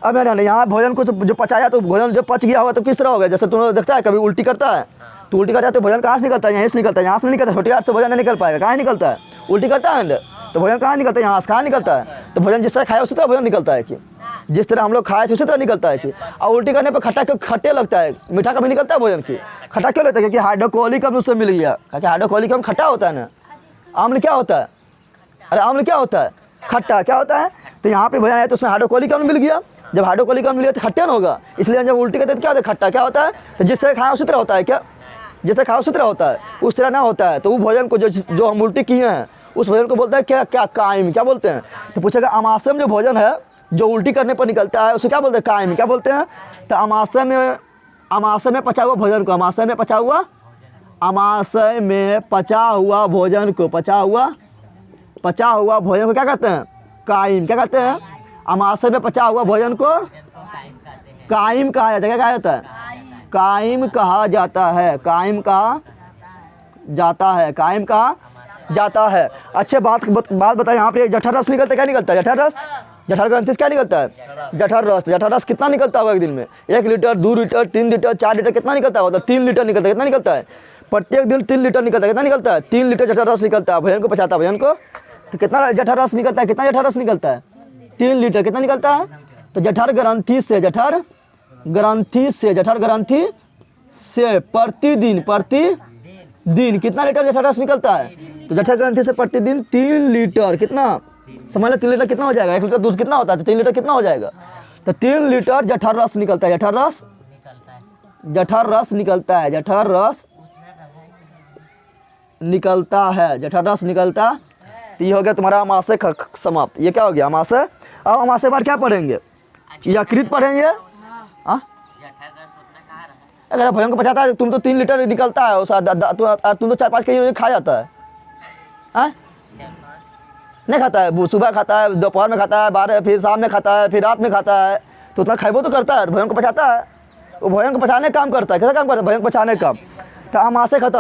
अब है ना, यहाँ भोजन को जो पचाया, तो भोजन जब पच गया होगा तो किस तरह होगा? जैसे तुम लोग देखता है कभी उल्टी करता है, तो उल्टी करता है तो भोजन कहाँ से निकलता है? यहीं से निकलता है। यहाँ से नहीं निकलता, छोटी आंत से भोजन नहीं निकल पाएगा। कहाँ निकलता है? उल्टी करता है तो भोजन कहाँ निकलता है? यहाँ से। कहाँ निकलता है? तो भोजन जिस तरह खाया उसी तरह भोजन निकलता है कि जिस तरह हम लोग खाए थे उसी तरह निकलता है कि। और उल्टी करने पर खट्टे लगता है, मीठा कभी निकलता है भोजन की? खट्टा क्यों लगता है? क्योंकि हाइड्रोक्लोरिक अम्ल उससे मिल गया। क्योंकि हाइड्रोक्लोरिक अम्ल खट्टा होता है ना। आम्ल क्या होता है? अरे आम्ल क्या होता है? खट्टा। क्या होता है? तो यहाँ पे भोजन आया तो उसमें हाइड्रोक्लोरिक अम्ल मिल गया। जब हाइड्रोक्लोरिक अम्ल मिल गया तो खट्टा ना होगा, इसलिए जब उल्टी करते तो क्या होता है? खट्टा। क्या होता है? तो जिस तरह खाया उसी तरह होता है। क्या? जिस तरह खाया उसी तरह होता है, उस तरह ना होता है। तो वो भोजन को जो हम उल्टी किए हैं उस भोजन को बोलता है क्या? कायम। क्या बोलते हैं? तो पूछेगा अमाशय में जो भोजन है जो उल्टी करने पर निकलता है उसे क्या बोलते हैं? कायम। क्या बोलते हैं? तो अमाशय में पचा हुआ भोजन को, अमाशय में पचा हुआ भोजन को, पचा हुआ भोजन को क्या कहते हैं? कायम। क्या कहते हैं? अमाशय में पचा हुआ भोजन को कायम कहा जाता है। क्या कहा जाता है? कायम कहा जाता है। कायम कहा जाता है। अच्छे बात बताए। यहाँ पे जठर रस निकलता है। क्या निकलता है? जठर रस। जठर ग्रंथि से क्या निकलता है? जठर रस कितना निकलता होगा एक दिन में? 1 लीटर, 2 लीटर, 3 लीटर, 4 लीटर, कितना निकलता है? 3 लीटर निकलता है। कितना निकलता है? प्रत्येक दिन 3 लीटर निकलता है। कितना निकलता है? 3 लीटर जठर रस निकलता है। भोजन को पचाता है भोजन को, तो कितना जठर रस निकलता है? कितना जठर रस निकलता है? 3 लीटर। कितना निकलता है? तो जठर ग्रंथि से प्रतिदिन कितना लीटर जठर रस निकलता है? तो जठर ग्रंथि से प्रतिदिन 3 लीटर। कितना समझ लो? 3 लीटर कितना हो जाएगा? 1 लीटर दूध कितना होता है? तो 3 लीटर कितना हो जाएगा? तो 3 लीटर जठर रस निकलता है। जठर रस निकलता है। जठर रस निकलता। तो ये हो गया तुम्हारा अमाशय समाप्त। ये क्या हो गया? अमाशय। अब अमाशय बार क्या पढ़ेंगे? यकृत पढ़ेंगे। अगर भोजन को पचाता है तुम तो 3 लीटर निकलता है, तुम तो 4-5 केजी खा जाता है। नहीं खाता है? सुबह खाता है, दोपहर में खाता है, 12, फिर शाम में खाता है, फिर रात में खाता है, तो उतना खाइबो तो करता है। भोजन को पचाता है, वो भोजन को पचाने का काम करता है। कैसा काम करता है? भोजन को पचाने का काम। तो अमासे खत्म,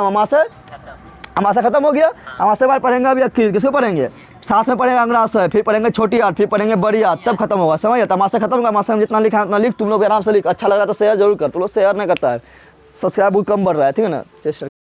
अमासे खत्म हो गया। अमासे बाद पढ़ेंगे अभी अक्कील, किसको पढ़ेंगे? साथ में पढ़ेंगे अंग्रासय, फिर पढ़ेंगे छोटी आठ, फिर पढ़ेंगे बड़ी आठ, तब खत्म होगा। समझ गया? तमाशा खत्म होगा। अमासे में जितना लिखा है उतना लिख, तुम लोग आराम से लिख। अच्छा लग रहा है तो शेयर जरूर कर। तुम लोग शेयर नहीं करता है, सब्सक्राइब बहुत कम बढ़ रहा है, ठीक है ना?